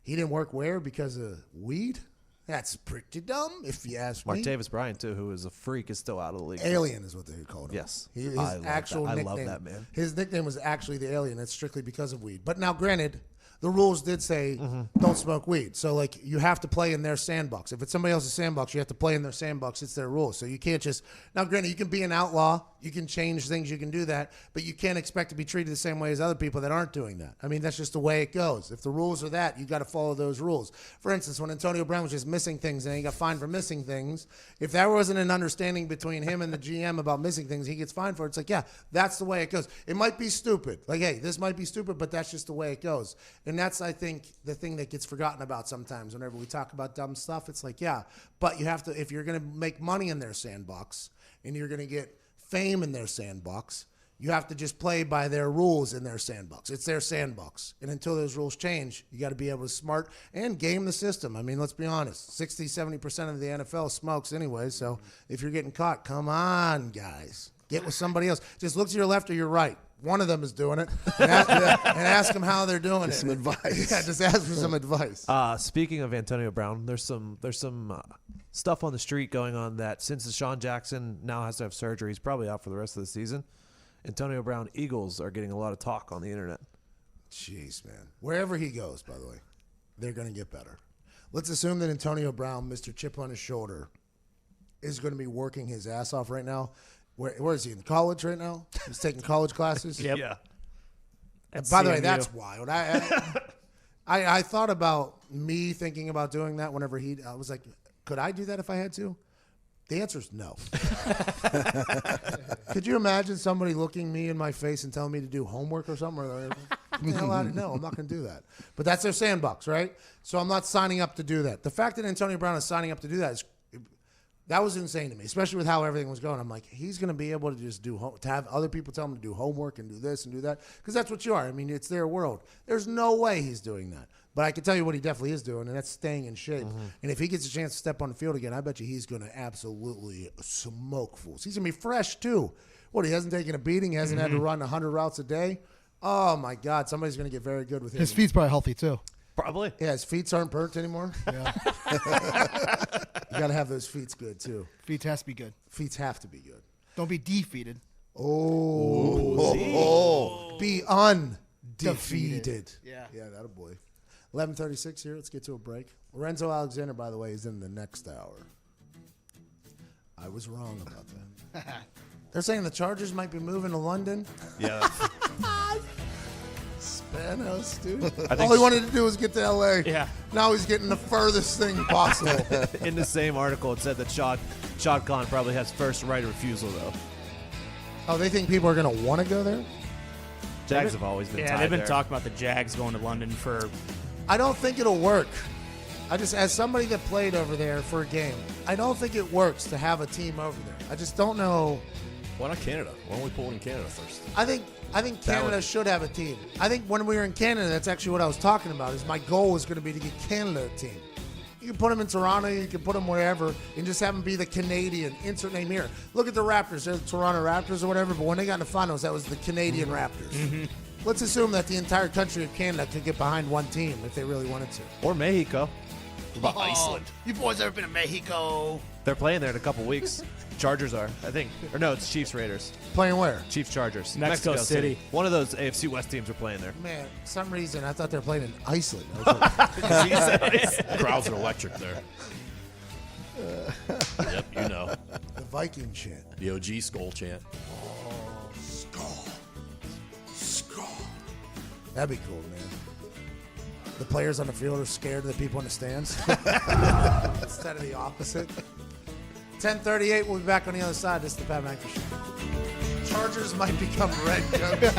he didn't work where because of weed? That's pretty dumb, if you ask me. Martavis Bryant, too, who is a freak, is still out of the league. Alien is what they called him. Yes. His I love actual that. I nickname. love that, man. His nickname was actually the Alien. It's strictly because of weed. But now, granted, the rules did say don't smoke weed. So, like, you have to play in their sandbox. If it's somebody else's sandbox, you have to play in their sandbox. It's their rules. So you can't just – now, granted, you can be an outlaw. You can change things. You can do that. But you can't expect to be treated the same way as other people that aren't doing that. I mean, that's just the way it goes. If the rules are that, you got to follow those rules. For instance, when Antonio Brown was just missing things and he got fined for missing things, if there wasn't an understanding between him and the GM about missing things, he gets fined for it. It's like, yeah, that's the way it goes. It might be stupid. Like, hey, this might be stupid, but that's just the way it goes. And that's, I think, the thing that gets forgotten about sometimes whenever we talk about dumb stuff. It's like, yeah, but you have to, if you're going to make money in their sandbox and you're going to get fame in their sandbox, you have to just play by their rules in their sandbox. It's their sandbox. And until those rules change, you got to be able to smart and game the system. I mean, let's be honest. 60, 70% of the NFL smokes anyway. So if you're getting caught, come on, guys. Get with somebody else. Just look to your left or your right. One of them is doing it. And ask them how they're doing it. Some advice. Yeah, just ask for some advice. Speaking of Antonio Brown, there's some stuff on the street going on that since Deshaun Jackson now has to have surgery, he's probably out for the rest of the season. Antonio Brown Eagles are getting a lot of talk on the internet. Jeez, man. Wherever he goes, by the way, they're going to get better. Let's assume that Antonio Brown, Mr. Chip on his shoulder, is going to be working his ass off right now. Where is he, in college right now? He's taking college classes? Yep. Yeah. By the way, that's wild. I thought about me thinking about doing that whenever I was like, could I do that if I had to? The answer is no. Could you imagine somebody looking me in my face and telling me to do homework or something? No, I'm not going to do that. But that's their sandbox, right? So I'm not signing up to do that. The fact that Antonio Brown is signing up to do that was insane to me, especially with how everything was going. I'm like, he's going to be able to just to have other people tell him to do homework and do this and do that, because that's what you are. I mean, it's their world. There's no way he's doing that. But I can tell you what he definitely is doing, and that's staying in shape. And if he gets a chance to step on the field again, I bet you he's going to absolutely smoke fools. He's going to be fresh, too. What, he hasn't taken a beating? He hasn't had to run 100 routes a day? Oh, my God. Somebody's going to get very good with him. His feet's probably healthy, too. Probably. Yeah, his feet aren't burnt anymore. Yeah. You got to have those feet good, too. Feet has to be good. Feet have to be good. Don't be defeated. Be undefeated. Yeah. Yeah, that'll boy. 11:36 here. Let's get to a break. Lorenzo Alexander, by the way, is in the next hour. I was wrong about that. They're saying the Chargers might be moving to London. Yeah. Spanos, dude. All he wanted to do was get to L.A. Yeah. Now he's getting the furthest thing possible. In the same article, it said that Shad Khan probably has first right of refusal, though. Oh, they think people are going to want to go there? Jags have always been Yeah, tied they've been there. talking about the Jags going to London for. I don't think it'll work. I just, as somebody that played over there for a game, I don't think it works to have a team over there. I just don't know. Why not Canada? Why don't we pull it in Canada first? I think Canada should have a team. I think when we were in Canada, that's actually what I was talking about. Is my goal was going to be to get Canada a team. You can put them in Toronto, you can put them wherever, and just have them be the Canadian. Insert name here. Look at the Raptors. They're the Toronto Raptors or whatever, but when they got in the finals, that was the Canadian Raptors. Let's assume that the entire country of Canada could get behind one team if they really wanted to. Or Mexico. What about Iceland? You boys ever been to Mexico? They're playing there in a couple weeks. Chargers are, I think. Or no, it's Chiefs Raiders. Playing where? Chiefs Chargers. Mexico City. One of those AFC West teams are playing there. Man, for some reason, I thought they were playing in Iceland. I was like, Crowds are electric there. Yep, you know. the Viking chant. The OG skull chant. Skull. That'd be cool, man. The players on the field are scared of the people in the stands. Instead of the opposite. 10:38, we'll be back on the other side. This is the Pat McAfee Show. Chargers might become red, Coach.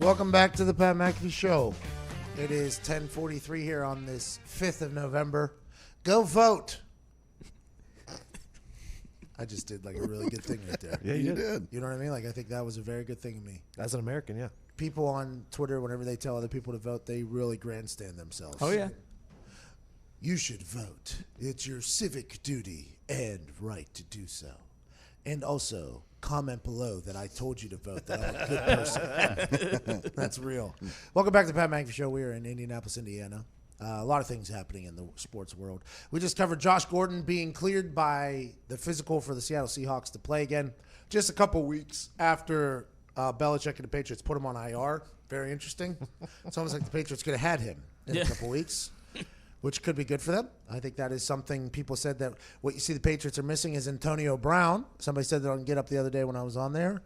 Welcome back to the Pat McAfee Show. It is 10:43 here on this 5th of November. Go vote. I just did like a really good thing right there. Yeah, You did. You know what I mean? Like, I think that was a very good thing of me. As an American, yeah. People on Twitter, whenever they tell other people to vote, they really grandstand themselves. Oh, yeah. You should vote. It's your civic duty and right to do so. And also, comment below that I told you to vote, that I'm a good person. That's real. Welcome back to the Pat McAfee Show. We are in Indianapolis, Indiana. A lot of things happening in the sports world. We just covered Josh Gordon being cleared by the physical for the Seattle Seahawks to play again just a couple weeks after Belichick and the Patriots put him on IR. Very interesting. It's almost like the Patriots could have had him in a couple weeks, which could be good for them. I think that is something people said that what you see the Patriots are missing is Antonio Brown. Somebody said that on Get Up the other day when I was on there.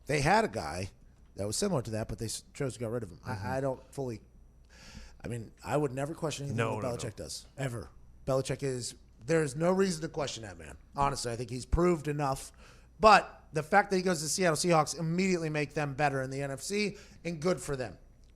They had a guy that was similar to that, but they chose to get rid of him. I don't fully – I mean, I would never question anything that Belichick does, ever. Belichick is – there is no reason to question that man. Honestly, I think he's proved enough. But the fact that he goes to the Seattle Seahawks immediately make them better in the NFC, and good for them.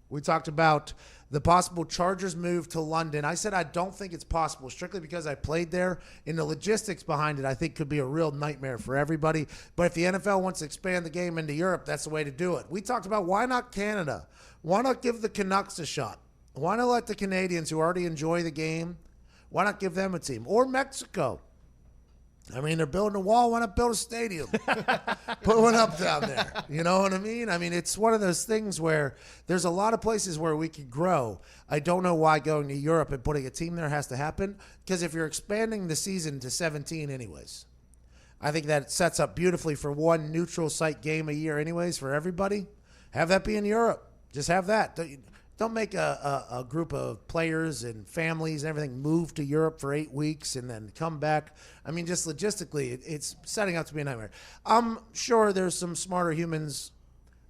We talked about the possible Chargers move to London. I said I don't think it's possible strictly because I played there, and the logistics behind it I think could be a real nightmare for everybody. But if the NFL wants to expand the game into Europe, that's the way to do it. We talked about why not Canada? Why not give the Canucks a shot? Why not let the Canadians who already enjoy the game, why not give them a team? Or Mexico. I mean, they're building a wall. Why not build a stadium? Put one up down there. You know what I mean? I mean, it's one of those things where there's a lot of places where we could grow. I don't know why going to Europe and putting a team there has to happen, because if you're expanding the season to 17 anyways, I think that sets up beautifully for one neutral site game a year anyways for everybody. Have that be in Europe. Just have that. Don't make a group of players and families and everything move to Europe for 8 weeks and then come back. I mean, just logistically, it's setting up to be a nightmare. I'm sure there's some smarter humans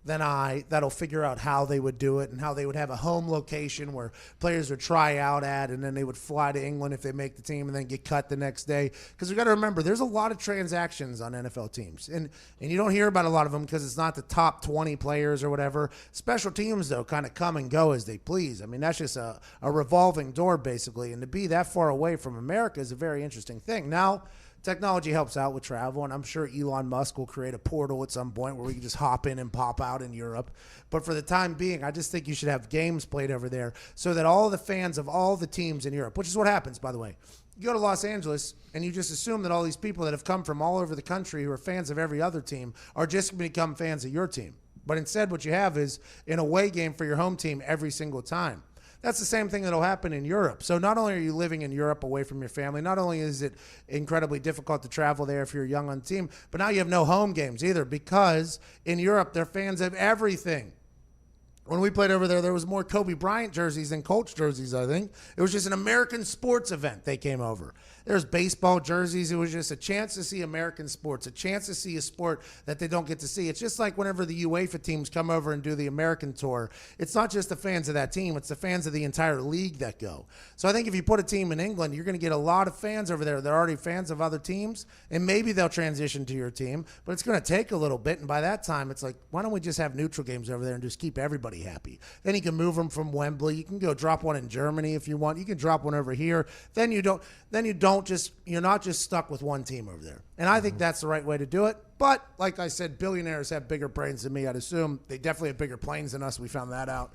than I that'll figure out how they would do it and how they would have a home location where players would try out at, and then they would fly to England if they make the team and then get cut the next day. Because we got to remember, there's a lot of transactions on NFL teams, and you don't hear about a lot of them because it's not the top 20 players or whatever. Special teams, though, kind of come and go as they please. I mean, that's just a revolving door, basically, and to be that far away from America is a very interesting thing. Now, technology helps out with travel, and I'm sure Elon Musk will create a portal at some point where we can just hop in and pop out in Europe. But for the time being, I just think you should have games played over there so that all the fans of all the teams in Europe, which is what happens, by the way. You go to Los Angeles, and you just assume that all these people that have come from all over the country who are fans of every other team are just going to become fans of your team. But instead, what you have is an away game for your home team every single time. That's the same thing that will happen in Europe. So not only are you living in Europe away from your family, not only is it incredibly difficult to travel there if you're young on the team, but now you have no home games either, because in Europe they're fans of everything. When we played over there, there was more Kobe Bryant jerseys than Colts jerseys, I think. It was just an American sports event they came over. There's baseball jerseys. It was just a chance to see American sports, a chance to see a sport that they don't get to see. It's just like whenever the UEFA teams come over and do the American tour, it's not just the fans of that team, it's the fans of the entire league that go. So I think if you put a team in England, you're going to get a lot of fans over there that are already fans of other teams, and maybe they'll transition to your team, but it's going to take a little bit, and by that time, it's like, why don't we just have neutral games over there and just keep everybody happy? Then you can move them from Wembley. You can go drop one in Germany if you want. You can drop one over here. Then you're not just stuck with one team over there. And I think that's the right way to do it. But like I said, billionaires have bigger brains than me, I'd assume. They definitely have bigger planes than us. We found that out.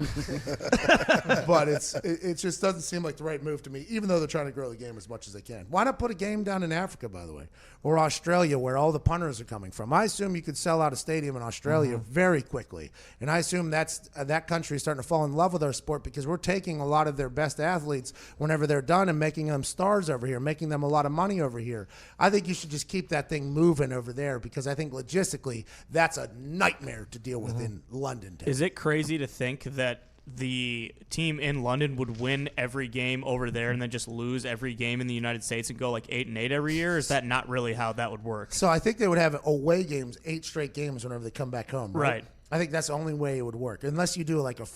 But it just doesn't seem like the right move to me, even though they're trying to grow the game as much as they can. Why not put a game down in Africa, by the way, or Australia, where all the punters are coming from? I assume you could sell out a stadium in Australia very quickly. And I assume that country is starting to fall in love with our sport, because we're taking a lot of their best athletes whenever they're done and making them stars over here, making them a lot of money over here. I think you should just keep that thing moving over there, because I think logistically that's a nightmare to deal with in London. Is it crazy to think that the team in London would win every game over there and then just lose every game in the United States and go like 8-8 every year? Or is that not really how that would work? So I think they would have away games, 8 straight games whenever they come back home. Right. I think that's the only way it would work, unless you do like a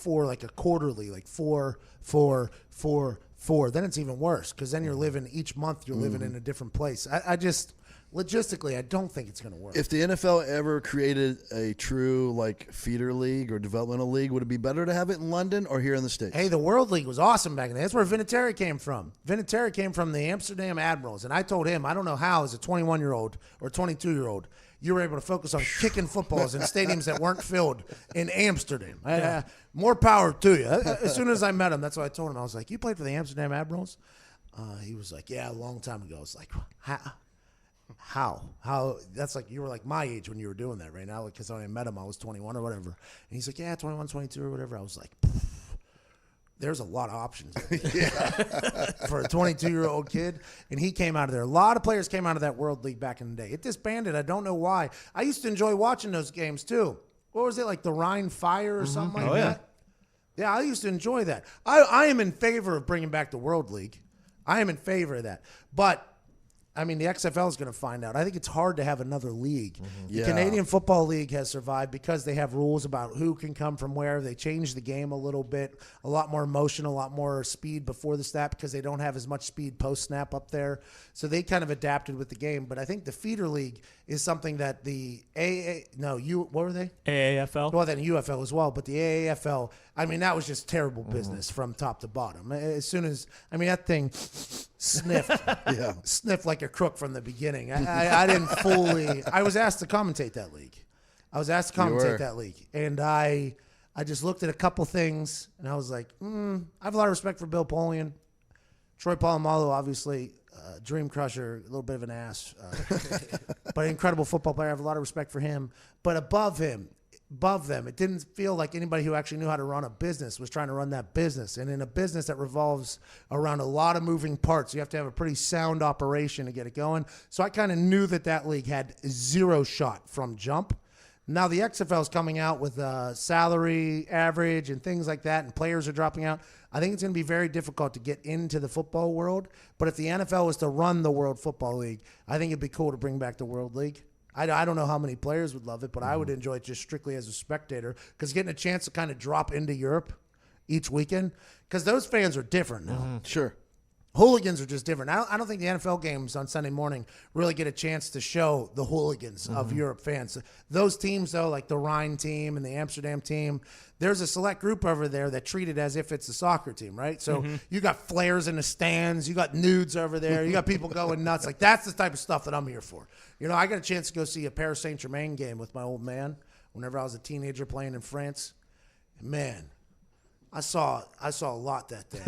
quarterly, like 4, 4, 4, 4, then it's even worse because then you're living each month. You're living in a different place. I just logistically, I don't think it's going to work. If the NFL ever created a true like feeder league or developmental league, would it be better to have it in London or here in the States? Hey, the World League was awesome back in the day. That's where Vinatieri came from. Vinatieri came from the Amsterdam Admirals, and I told him, I don't know how, as a 21-year-old or 22-year-old, you were able to focus on kicking footballs in stadiums that weren't filled in Amsterdam. More power to you. As soon as I met him, that's what I told him. I was like, you played for the Amsterdam Admirals? He was like, yeah, a long time ago. I was like, how? That's like, you were like my age when you were doing that right now, because when I met him, I was 21 or whatever. And he's like, yeah, 21, 22 or whatever. I was like, there's a lot of options for a 22-year-old kid. And he came out of there. A lot of players came out of that World League back in the day. It disbanded. I don't know why. I used to enjoy watching those games too. What was it, like the Rhine Fire or something like that? Yeah, I used to enjoy that. I am in favor of bringing back the World League. I am in favor of that. But I mean, the XFL is going to find out. I think it's hard to have another league. The Canadian Football League has survived because they have rules about who can come from where. They changed the game a little bit, a lot more motion, a lot more speed before the snap because they don't have as much speed post-snap up there. So they kind of adapted with the game. But I think the feeder league is something that the what were they? AAFL. Well, then UFL as well. But the AAFL, I mean, that was just terrible business from top to bottom. As soon as, I mean, that thing sniffed like a crook from the beginning. I didn't fully, I was asked to commentate that league. And I just looked at a couple things and I was like, I have a lot of respect for Bill Polian. Troy Polamalu, obviously, dream crusher, a little bit of an ass, but an incredible football player. I have a lot of respect for him. But above them, it didn't feel like anybody who actually knew how to run a business was trying to run that business. And in a business that revolves around a lot of moving parts, you have to have a pretty sound operation to get it going. So I kind of knew that league had zero shot from jump. Now the XFL is coming out with salary average and things like that, and players are dropping out. I think it's going to be very difficult to get into the football world. But if the NFL was to run the World Football League, I think it'd be cool to bring back the World League. I don't know how many players would love it, but I would enjoy it just strictly as a spectator because getting a chance to kind of drop into Europe each weekend, because those fans are different now. Sure. Hooligans are just different. I don't think the NFL games on Sunday morning really get a chance to show the hooligans of Europe fans. Those teams, though, like the Rhine team and the Amsterdam team, there's a select group over there that treat it as if it's a soccer team, right? So you got flares in the stands. You got nudes over there. You got people going nuts. Like, that's the type of stuff that I'm here for. You know, I got a chance to go see a Paris Saint-Germain game with my old man whenever I was a teenager playing in France. And man, I saw a lot that day.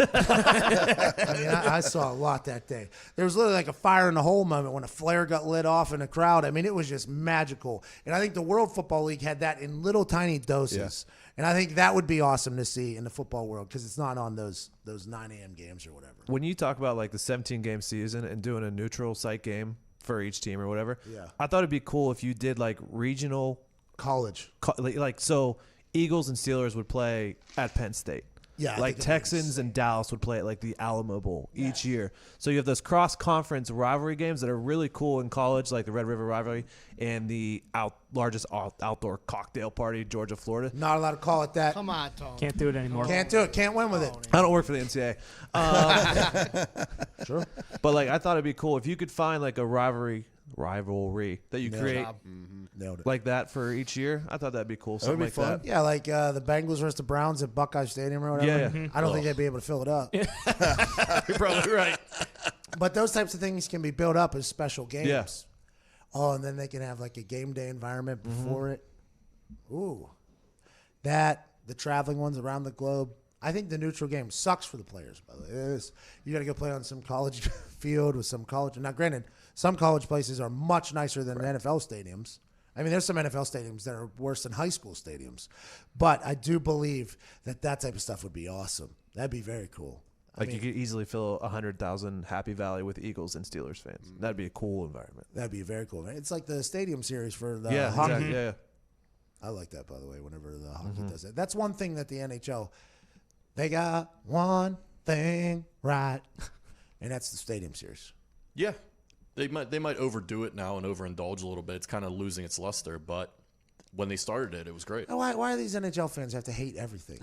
I saw a lot that day. There was literally like a fire in the hole moment when a flare got lit off in a crowd. I mean, it was just magical. And I think the World Football League had that in little tiny doses. Yeah. And I think that would be awesome to see in the football world because it's not on those 9 a.m. games or whatever. When you talk about like the 17-game season and doing a neutral site game for each team or whatever, I thought it'd be cool if you did like regional college. So Eagles and Steelers would play at Penn State. Yeah, like Texans and Dallas would play at like the Alamo Bowl each year. So you have those cross-conference rivalry games that are really cool in college, like the Red River rivalry and the largest outdoor cocktail party, Georgia, Florida. Not allowed to call it that. Come on, Tom. Can't do it anymore. Can't do it. Can't win with it. I don't work for the NCAA. Sure. But like, I thought it'd be cool if you could find like a rivalry that you create Nailed it. like that for each year. I thought that'd be cool. That would be like fun. that. Yeah, like the Bengals versus the Browns at Buckeye Stadium or whatever. Yeah. I don't think they'd be able to fill it up. You're probably right. But those types of things can be built up as special games. Yeah. Oh, and then they can have like a game day environment before it. Ooh. The traveling ones around the globe. I think the neutral game sucks for the players, by the way. You got to go play on some college field with some college. Now, granted, some college places are much nicer than NFL stadiums. I mean, there's some NFL stadiums that are worse than high school stadiums. But I do believe that type of stuff would be awesome. That'd be very cool. You could easily fill 100,000 Happy Valley with Eagles and Steelers fans. That'd be a cool environment. That'd be very cool. It's like the stadium series for the hockey. hockey. Yeah. I like that, by the way, whenever the hockey does it. That's one thing that the NHL, they got one thing right, and that's the stadium series. Yeah. They might overdo it now and overindulge a little bit. It's kind of losing its luster, but when they started it, it was great. Why do these NHL fans have to hate everything?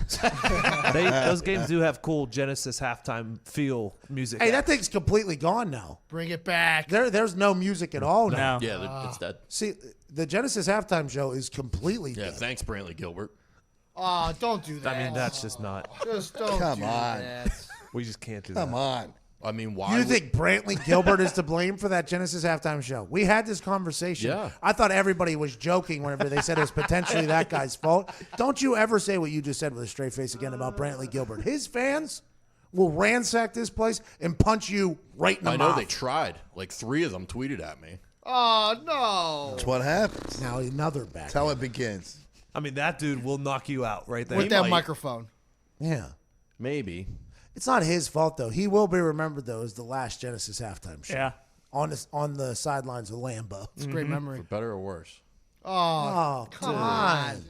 Those games do have cool Genesis halftime feel music. Hey, that thing's completely gone now. Bring it back. There's no music at all now. No. Yeah, it's dead. See, the Genesis halftime show is completely Yeah, dead. thanks, Brantley Gilbert. Oh, don't do that. I mean, that's just not. Just don't Come do on. that. We just can't do Come that. on. I mean, why? You would- think Brantley Gilbert is to blame for that Genesis halftime show? We had this conversation. Yeah. I thought everybody was joking whenever they said it was potentially that guy's fault. Don't you ever say what you just said with a straight face again about Brantley Gilbert. His fans will ransack this place and punch you right in the I know mouth. they tried. Like 3 of them tweeted at me. Oh, no. That's what happens. Now another back. That's how it begins. I mean, that dude will knock you out right there. With that might. microphone. Yeah. Maybe. It's not his fault, though. He will be remembered, though, as the last Genesis halftime show. Yeah. On the sidelines of Lambeau. It's a great memory. For better or worse. Oh, come on.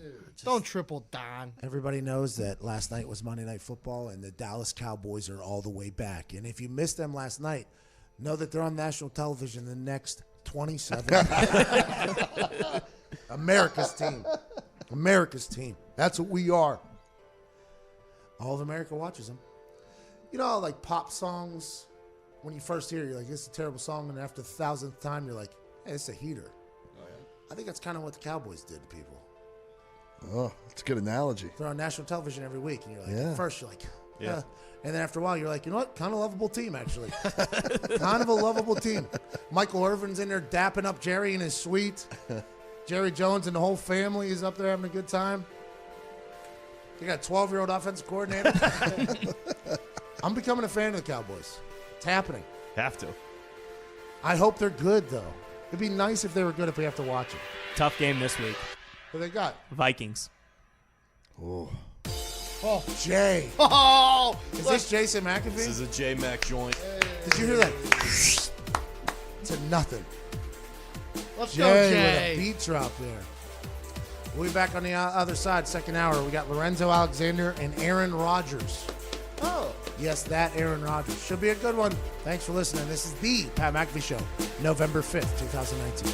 Don't triple Don. Everybody knows that last night was Monday Night Football, and the Dallas Cowboys are all the way back. And if you missed them last night, know that they're on national television the next 27 America's team. America's team. That's what we are. All of America watches them. You know, like pop songs, when you first hear it, you're like, this is a terrible song. And after the 1,000th time, you're like, hey, it's a heater. I think that's kind of what the Cowboys did to people. Oh, that's a good analogy. They're on national television every week. And you're like, Yeah. at first, you're like, Yeah. And then after a while, you're like, you know what? Kind of lovable team, actually. Kind of a lovable team. Michael Irvin's in there dapping up Jerry in his suite. Jerry Jones and the whole family is up there having a good time. They got a 12-year-old offensive coordinator. I'm becoming a fan of the Cowboys. It's happening. Have to. I hope they're good, though. It'd be nice if they were good if we have to watch it. Tough game this week. Who they got? Vikings. Oh. Oh, Jay. Oh, Is this Jason McAfee? This is a J-Mac joint. Did you hear that? To nothing. let's Jay, go, with a Jay. beat drop there. We'll be back on the other side, second hour. We got Lorenzo Alexander and Aaron Rodgers. Oh. Yes, that Aaron Rodgers. Should be a good one. Thanks for listening. This is the Pat McAfee Show, November 5th, 2019.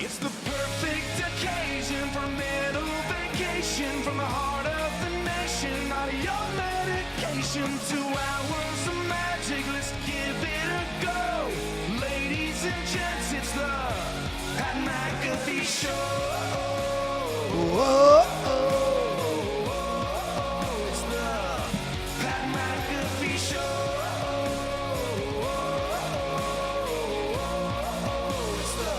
It's the perfect occasion for a mental vacation from the heart of the nation. Not your medication. 2 hours of magic, let's give it a go. Ladies and gents, it's the Pat McAfee Show. It's the Pat McAfee Show. It's the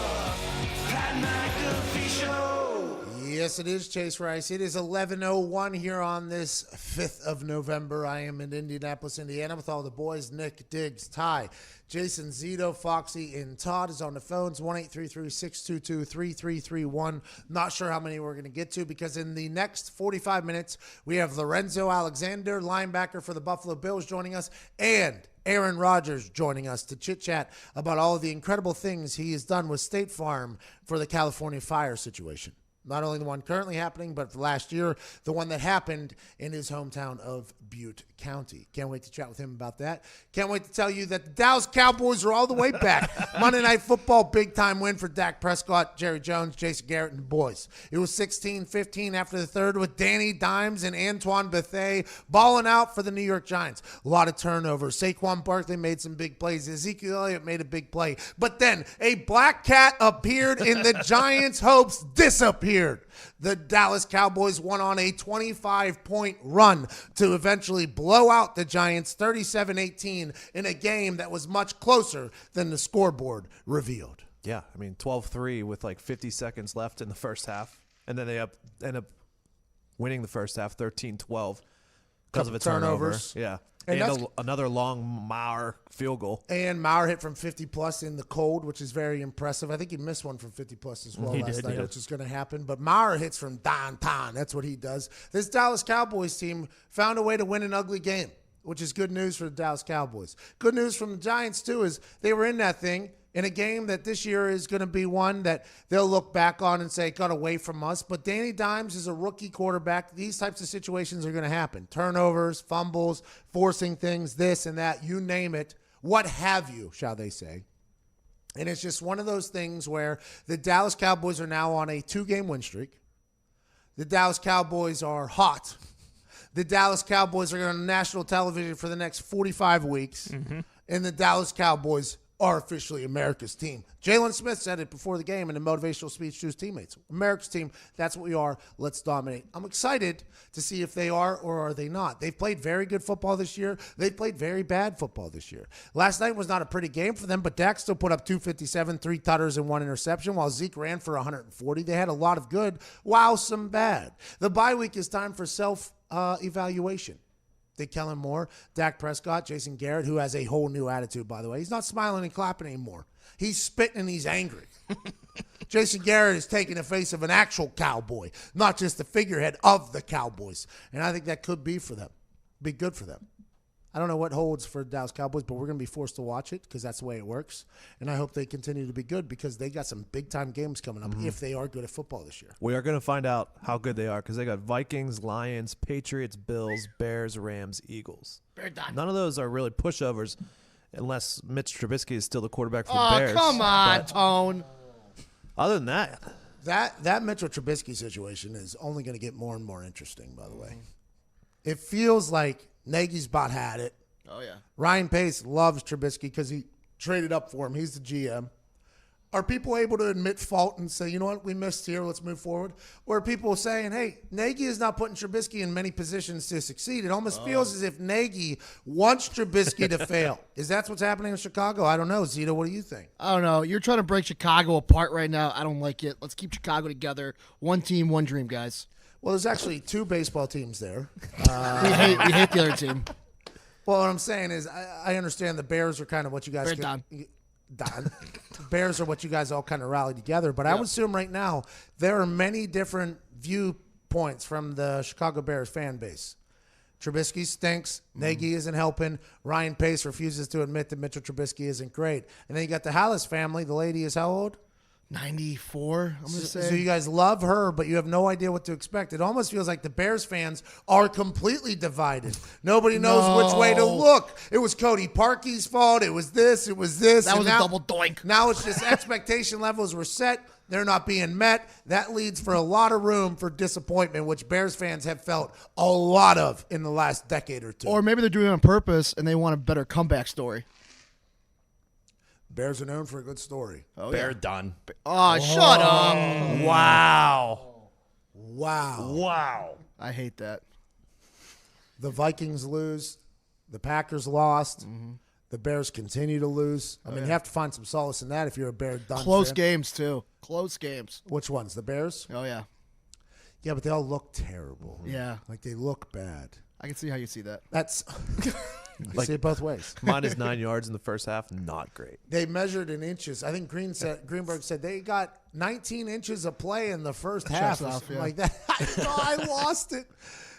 Pat McAfee Show. Yes, it is, Chase Rice. It is 11:01 here on this 5th of November. I am in Indianapolis, Indiana with all the boys. Nick, Diggs, Ty, Jason, Zito, Foxy, and Todd is on the phones. 1-833-622-3331. Not sure how many we're going to get to because in the next 45 minutes, we have Lorenzo Alexander, linebacker for the Buffalo Bills, joining us, and Aaron Rodgers joining us to chit-chat about all of the incredible things he has done with State Farm for the California fire situation. Not only the one currently happening, but last year, the one that happened in his hometown of Butte County. Can't wait to chat with him about that. Can't wait to tell you that the Dallas Cowboys are all the way back. Monday Night Football, big-time win for Dak Prescott, Jerry Jones, Jason Garrett, and the boys. It was 16-15 after the third with Danny Dimes and Antoine Bethea balling out for the New York Giants. A lot of turnovers. Saquon Barkley made some big plays. Ezekiel Elliott made a big play. But then a black cat appeared and the Giants' hopes disappeared. The Dallas Cowboys went on a 25-point run to eventually blow out the Giants 37-18 in a game that was much closer than the scoreboard revealed. Yeah, I mean 12-3 with like 50 seconds left in the first half, and then they end up winning the first half 13-12 because of a turnover. Turnovers. Yeah. And And another long Maurer field goal. And Maurer hit from 50-plus in the cold, which is very impressive. I think he missed one from 50-plus as well last night, which is going to happen. But Maurer hits from downtown. That's what he does. This Dallas Cowboys team found a way to win an ugly game, which is good news for the Dallas Cowboys. Good news from the Giants, too, is they were in that thing in a game that this year is going to be one that they'll look back on and say, got away from us. But Danny Dimes is a rookie quarterback. These types of situations are going to happen. Turnovers, fumbles, forcing things, this and that, you name it. What have you, shall they say. And it's just one of those things where the Dallas Cowboys are now on a 2-game win streak. The Dallas Cowboys are hot. The Dallas Cowboys are going on national television for the next 45 weeks. Mm-hmm. And the Dallas Cowboys are officially America's team. Jalen Smith said it before the game in a motivational speech to his teammates. America's team, that's what we are. Let's dominate. I'm excited to see if they are or are they not. They've played very good football this year. They've played very bad football this year. Last night was not a pretty game for them, but Dak still put up 257, 3 tutters, and 1 interception, while Zeke ran for 140. They had a lot of good, while some bad. The bye week is time for self-evaluation. Did Kellen Moore, Dak Prescott, Jason Garrett, who has a whole new attitude, by the way. He's not smiling and clapping anymore. He's spitting and he's angry. Jason Garrett is taking the face of an actual cowboy, not just the figurehead of the Cowboys. And I think that could be for them, be good for them. I don't know what holds for Dallas Cowboys, but we're going to be forced to watch it because that's the way it works. And I hope they continue to be good because they got some big-time games coming up if they are good at football this year. We are going to find out how good they are because they got Vikings, Lions, Patriots, Bills, Bears, Rams, Eagles. None of those are really pushovers unless Mitch Trubisky is still the quarterback for the Bears. Oh, come on, But Tone. other than that, That Mitchell Trubisky situation is only going to get more and more interesting, by the way. It feels like Nagy's about had it. Oh, yeah. Ryan Pace loves Trubisky because he traded up for him. He's the GM. Are people able to admit fault and say, you know what, we missed here, let's move forward? Or are people saying, hey, Nagy is not putting Trubisky in many positions to succeed? It almost feels as if Nagy wants Trubisky to fail. Is that what's happening in Chicago? I don't know. Zito, what do you think? I don't know. You're trying to break Chicago apart right now. I don't like it. Let's keep Chicago together. One team, one dream, guys. Well, there's actually 2 baseball teams there. We hate the other team. Well, what I'm saying is I understand the Bears are kind of what you guys Don. Bears are what you guys all kind of rally together. But I would assume right now there are many different viewpoints from the Chicago Bears fan base. Trubisky stinks. Nagy isn't helping. Ryan Pace refuses to admit that Mitchell Trubisky isn't great. And then you got the Hallis family. The lady is how old? 94, I'm going to say. So you guys love her, but you have no idea what to expect. It almost feels like the Bears fans are completely divided. Nobody knows which way to look. It was Cody Parkey's fault. It was this. It was this. That was a double doink. Now it's just expectation levels were set. They're not being met. That leads for a lot of room for disappointment, which Bears fans have felt a lot of in the last decade or two. Or maybe they're doing it on purpose and they want a better comeback story. Bears are known for a good story. Bear done. Oh, shut up. Wow. Wow. I hate that. The Vikings lose. The Packers lost. The Bears continue to lose. I mean, you have to find some solace in that if you're a Bear done Close fan. games, too. Close games. Which ones? The Bears? Oh, yeah. Yeah, but they all look terrible. Yeah. Like, they look bad. I can see how you see that. That's I see it both ways. Minus 9 yards in the first half, not great. They measured in inches. I think Greenberg said they got 19 inches of play in the first half or off, something yeah. like that. I lost it.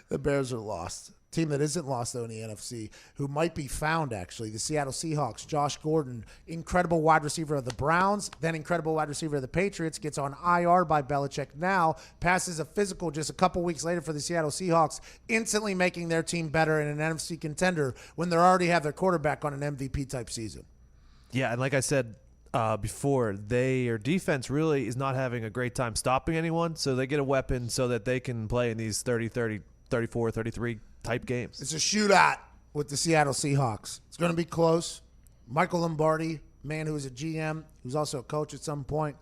The Bears are lost. Team that isn't lost, though, in the NFC, who might be found, actually, the Seattle Seahawks. Josh Gordon, incredible wide receiver of the Browns, then incredible wide receiver of the Patriots, gets on IR by Belichick now, passes a physical just a couple weeks later for the Seattle Seahawks, instantly making their team better in an NFC contender when they already have their quarterback on an MVP-type season. Yeah, and like I said before, their defense really is not having a great time stopping anyone, so they get a weapon so that they can play in these 30, 34, 33 type games. It's a shootout with the Seattle Seahawks. It's going to be close. Michael Lombardi, man who was a GM, who's also a coach at some point,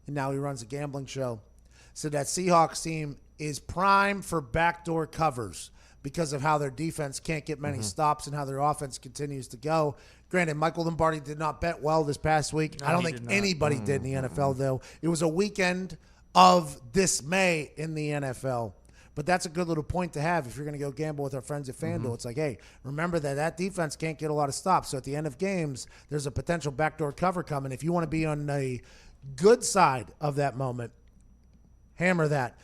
and now he runs a gambling show, said that Seahawks team is prime for backdoor covers because of how their defense can't get many stops and how their offense continues to go. Granted, Michael Lombardi did not bet well this past week. No, I don't he think did not. anybody did in the NFL, though. It was a weekend of dismay in the NFL. But that's a good little point to have if you're going to go gamble with our friends at FanDuel. It's like, hey, remember that defense can't get a lot of stops. So at the end of games, there's a potential backdoor cover coming. If you want to be on the good side of that moment, hammer that.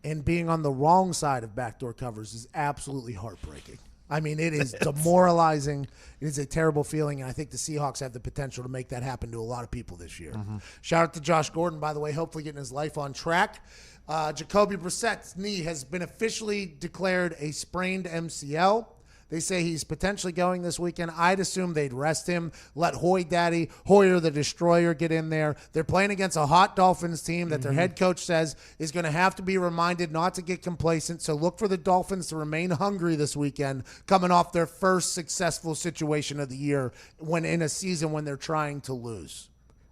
And being on the wrong side of backdoor covers is absolutely heartbreaking. I mean, it is demoralizing. It is a terrible feeling, and I think the Seahawks have the potential to make that happen to a lot of people this year. Shout out to Josh Gordon, by the way, hopefully getting his life on track. Jacoby Brissett's knee has been officially declared a sprained MCL. They say he's potentially going this weekend. I'd assume they'd rest him, let Hoyer the Destroyer, get in there. They're playing against a hot Dolphins team that their head coach says is going to have to be reminded not to get complacent. So look for the Dolphins to remain hungry this weekend, coming off their first successful situation of the year when in a season when they're trying to lose.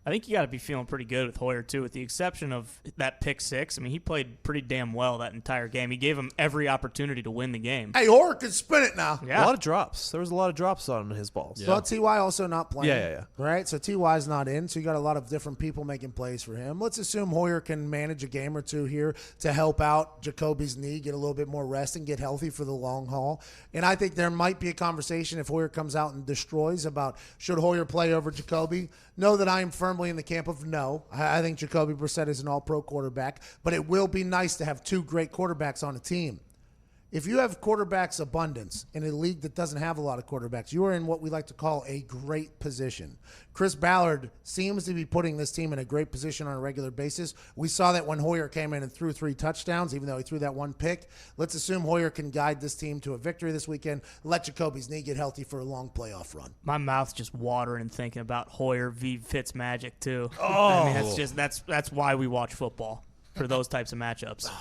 I think you got to be feeling pretty good with Hoyer, too, with the exception of that pick six. I mean, he played pretty damn well that entire game. He gave him every opportunity to win the game. Hey, Hoyer can spin it now. Yeah. A lot of drops. There was a lot of drops on his balls. So T.Y. also not playing. Yeah. Right? So T.Y.'s not in, so you got a lot of different people making plays for him. Let's assume Hoyer can manage a game or two here to help out Jacoby's knee, get a little bit more rest, and get healthy for the long haul. And I think there might be a conversation if Hoyer comes out and destroys about should Hoyer play over Jacoby. Know that I am firmly in the camp of no. I think Jacoby Brissett is an all-pro quarterback, but it will be nice to have two great quarterbacks on a team. If you have quarterbacks abundance in a league that doesn't have a lot of quarterbacks, you are in what we like to call a great position. Chris Ballard seems to be putting this team in a great position on a regular basis. We saw that when Hoyer came in and threw 3 touchdowns, even though he threw that one pick. Let's assume Hoyer can guide this team to a victory this weekend. Let Jacoby's knee get healthy for a long playoff run. My mouth's just watering thinking about Hoyer v. Fitzmagic, too. I mean, that's why we watch football, for those types of matchups.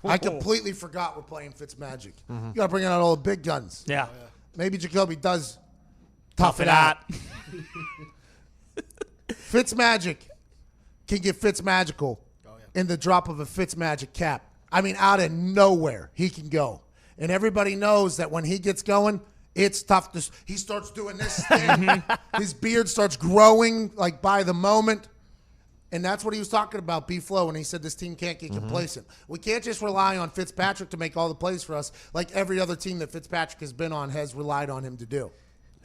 I completely forgot we're playing Fitzmagic. You got to bring out all the big guns. Yeah. Maybe Jacoby does tough it out. Fitzmagic can get Fitzmagical in the drop of a Fitzmagic cap. I mean, out of nowhere, he can go. And everybody knows that when he gets going, it's tough. He starts doing this thing. His beard starts growing like by the moment. And that's what he was talking about, B-Flow, when he said this team can't get complacent. We can't just rely on Fitzpatrick to make all the plays for us like every other team that Fitzpatrick has been on has relied on him to do.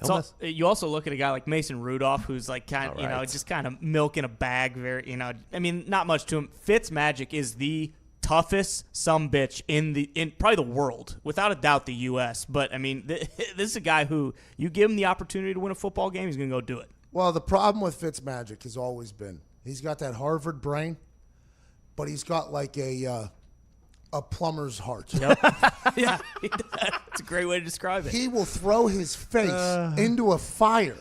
So you also look at a guy like Mason Rudolph, who's like just kind of milking a bag. I mean, not much to him. Fitzmagic is the toughest sumbitch in probably the world, without a doubt, the U.S. But I mean, this is a guy who you give him the opportunity to win a football game, he's going to go do it. Well, the problem with Fitzmagic has always been he's got that Harvard brain, but he's got like a a plumber's heart. Yep. Yeah, it's a great way to describe it. He will throw his face into a fire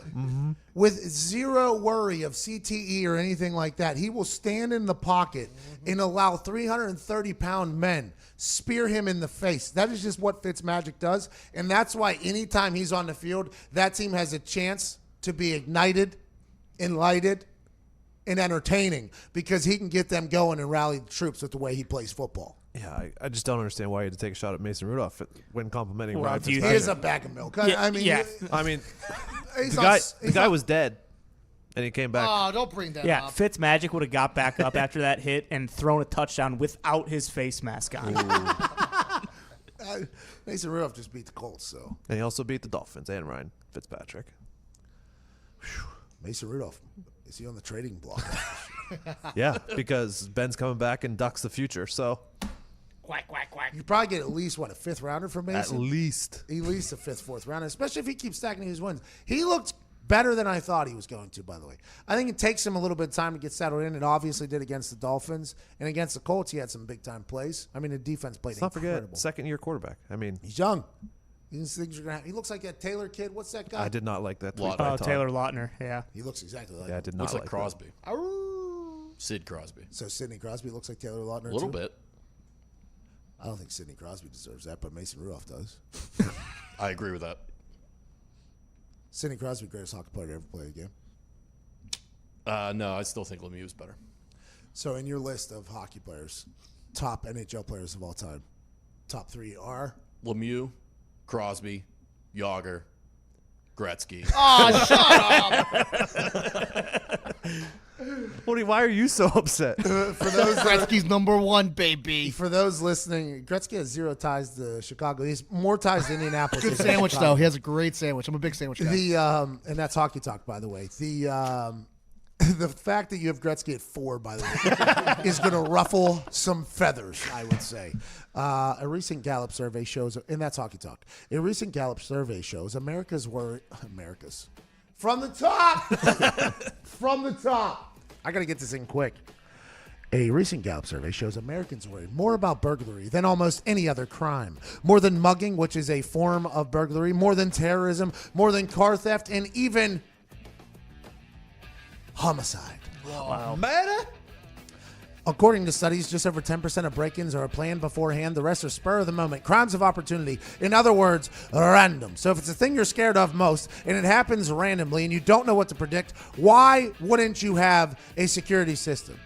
with zero worry of CTE or anything like that. He will stand in the pocket and allow 330-pound men spear him in the face. That is just what Fitzmagic does, and that's why anytime he's on the field, that team has a chance to be ignited, enlightened, and entertaining because he can get them going and rally the troops with the way he plays football. Yeah, I just don't understand why you had to take a shot at Mason Rudolph when complimenting Well, Ryan do you He Fitzpatrick. is a bag of milk. Yeah, I mean, yeah. I mean, he's the on- guy was dead, and he came back. Oh, don't bring that Yeah, up. Fitzmagic would have got back up after that hit and thrown a touchdown without his face mask on. Mason Rudolph just beat the Colts, so And he also beat the Dolphins and Ryan Fitzpatrick. Mason Rudolph, is he on the trading block? Yeah, because Ben's coming back and ducks the future. So Quack, quack, quack. You probably get at least, what, a fifth rounder from at Mason? least. At least a fifth, fourth rounder, especially if he keeps stacking his wins. He looked better than I thought he was going to, by the way. I think it takes him a little bit of time to get settled in. It obviously did against the Dolphins. And against the Colts, he had some big-time plays. I mean, the defense played Let's not forget, incredible. second-year quarterback. I mean, He's young. These things are gonna happen. He looks like that Taylor kid. What's that guy? I did not like that tweet. Lot- by Oh, Todd. Taylor Lautner, yeah. He looks exactly like Yeah, I him. did not Looks like that. Crosby. Arrgh. Sid Crosby. So Sidney Crosby looks like Taylor Lautner A little too? bit. I don't think Sidney Crosby deserves that, but Mason Rudolph does. I agree with that. Sidney Crosby, greatest hockey player to ever play a game. No, I still think Lemieux's better. So in your list of hockey players, top NHL players of all time, top three are? Lemieux, Crosby, Yager, Gretzky. Oh, shut up. Why are you so upset? For those Gretzky's number one, baby. For those listening, Gretzky has zero ties to Chicago. He has more ties to Indianapolis. Good than sandwich, Chicago. though. He has a great sandwich. I'm a big sandwich guy. And that's hockey talk, by the way. The fact that you have Gretzky at 4, by the way, is going to ruffle some feathers, I would say. A recent Gallup survey shows, and that's hockey talk. A recent Gallup survey shows America's from the top, from the top. I got to get this in quick. A recent Gallup survey shows Americans worry more about burglary than almost any other crime. More than mugging, which is a form of burglary, more than terrorism, more than car theft, and even homicide. Wow. Murder? According to studies, just over 10% of break-ins are planned beforehand. The rest are spur of the moment. Crimes of opportunity. In other words, random. So if it's a thing you're scared of most and it happens randomly and you don't know what to predict, why wouldn't you have a security system?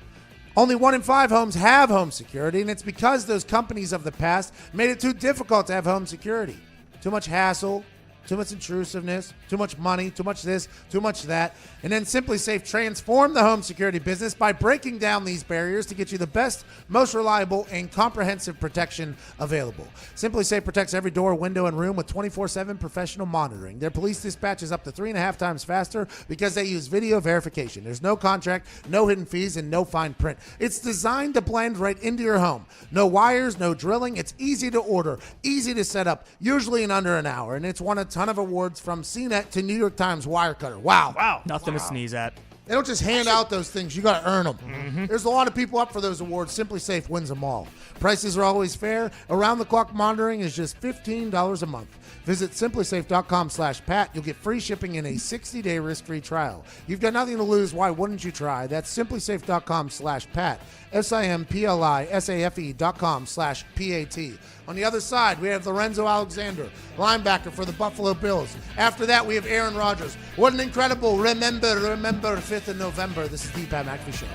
Only 1 in 5 homes have home security, and it's because those companies of the past made it too difficult to have home security. Too much hassle, too much intrusiveness, too much money, too much this, too much that. And then Simply Safe transformed the home security business by breaking down these barriers to get you the best, most reliable, and comprehensive protection available. Simply Safe protects every door, window, and room with 24/7 professional monitoring. Their police dispatch is up to 3.5 times faster because they use video verification. There's no contract, no hidden fees, and no fine print. It's designed to blend right into your home. No wires, no drilling. It's easy to order, easy to set up, usually in under an hour. And it's won a ton of awards from CNET to New York Times Wirecutter. Wow. Nothing to sneeze at. They don't just hand out those things. You got to earn them. There's a lot of people up for those awards. Simply Safe wins them all. Prices are always fair. Around-the-clock monitoring is just $15 a month. Visit simplysafe.com/Pat. You'll get free shipping and a 60-day risk-free trial. You've got nothing to lose. Why wouldn't you try? That's simplysafe.com/Pat. SIMPLISAFE.com/PAT. On the other side, we have Lorenzo Alexander, linebacker for the Buffalo Bills. After that, we have Aaron Rodgers. What an incredible remember, 5th of November. This is the Pat McAfee Show.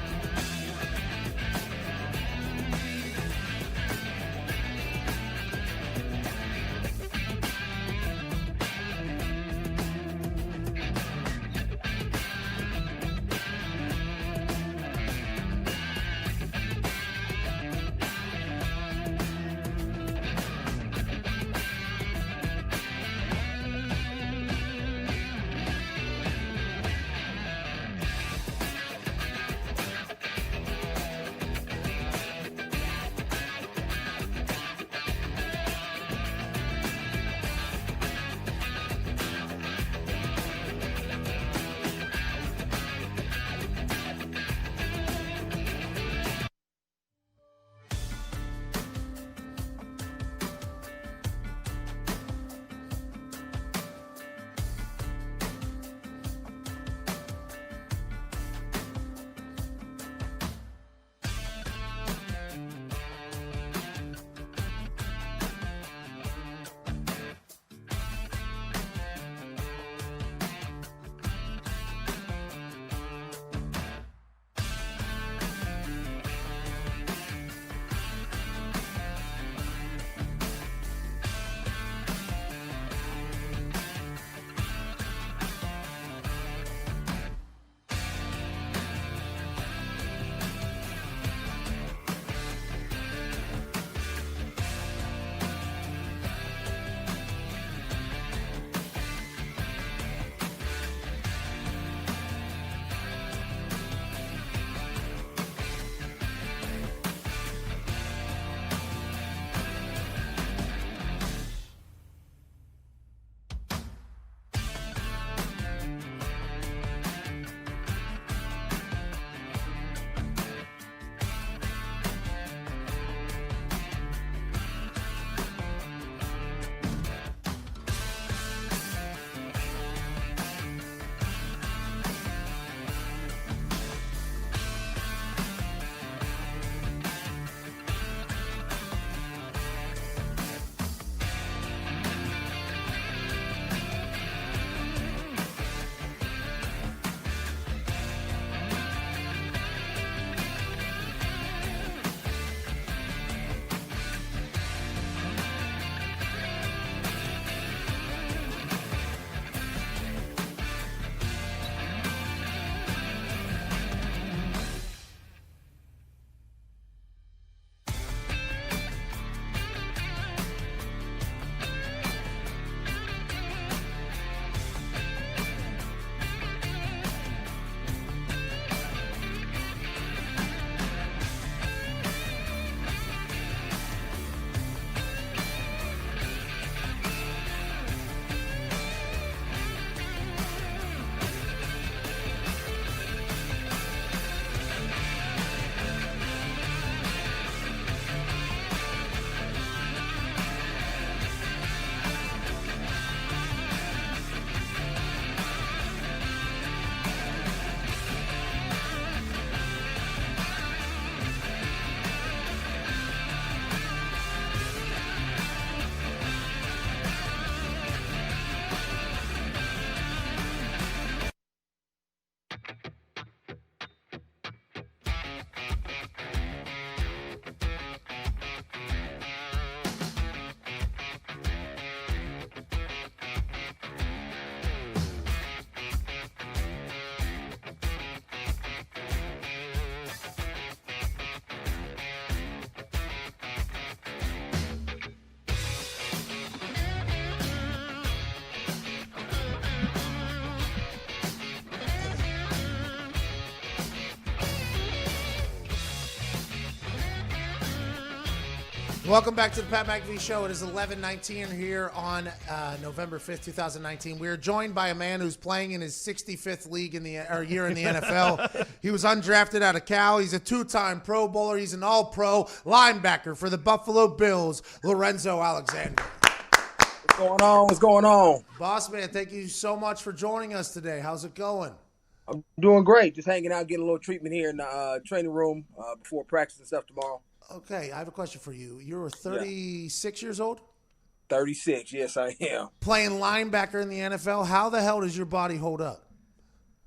Welcome back to the Pat McAfee Show. It is 11:19 here on November 5th, 2019. We are joined by a man who's playing in his 65th league year in the NFL. He was undrafted out of Cal. He's a two-time Pro Bowler. He's an All-Pro linebacker for the Buffalo Bills, Lorenzo Alexander. What's going on? What's going on? Boss man, thank you so much for joining us today. How's it going? I'm doing great. Just hanging out, getting a little treatment here in the training room before practice and stuff tomorrow. Okay, I have a question for you. You're 36 years old? 36, yes, I am. Playing linebacker in the NFL, how the hell does your body hold up?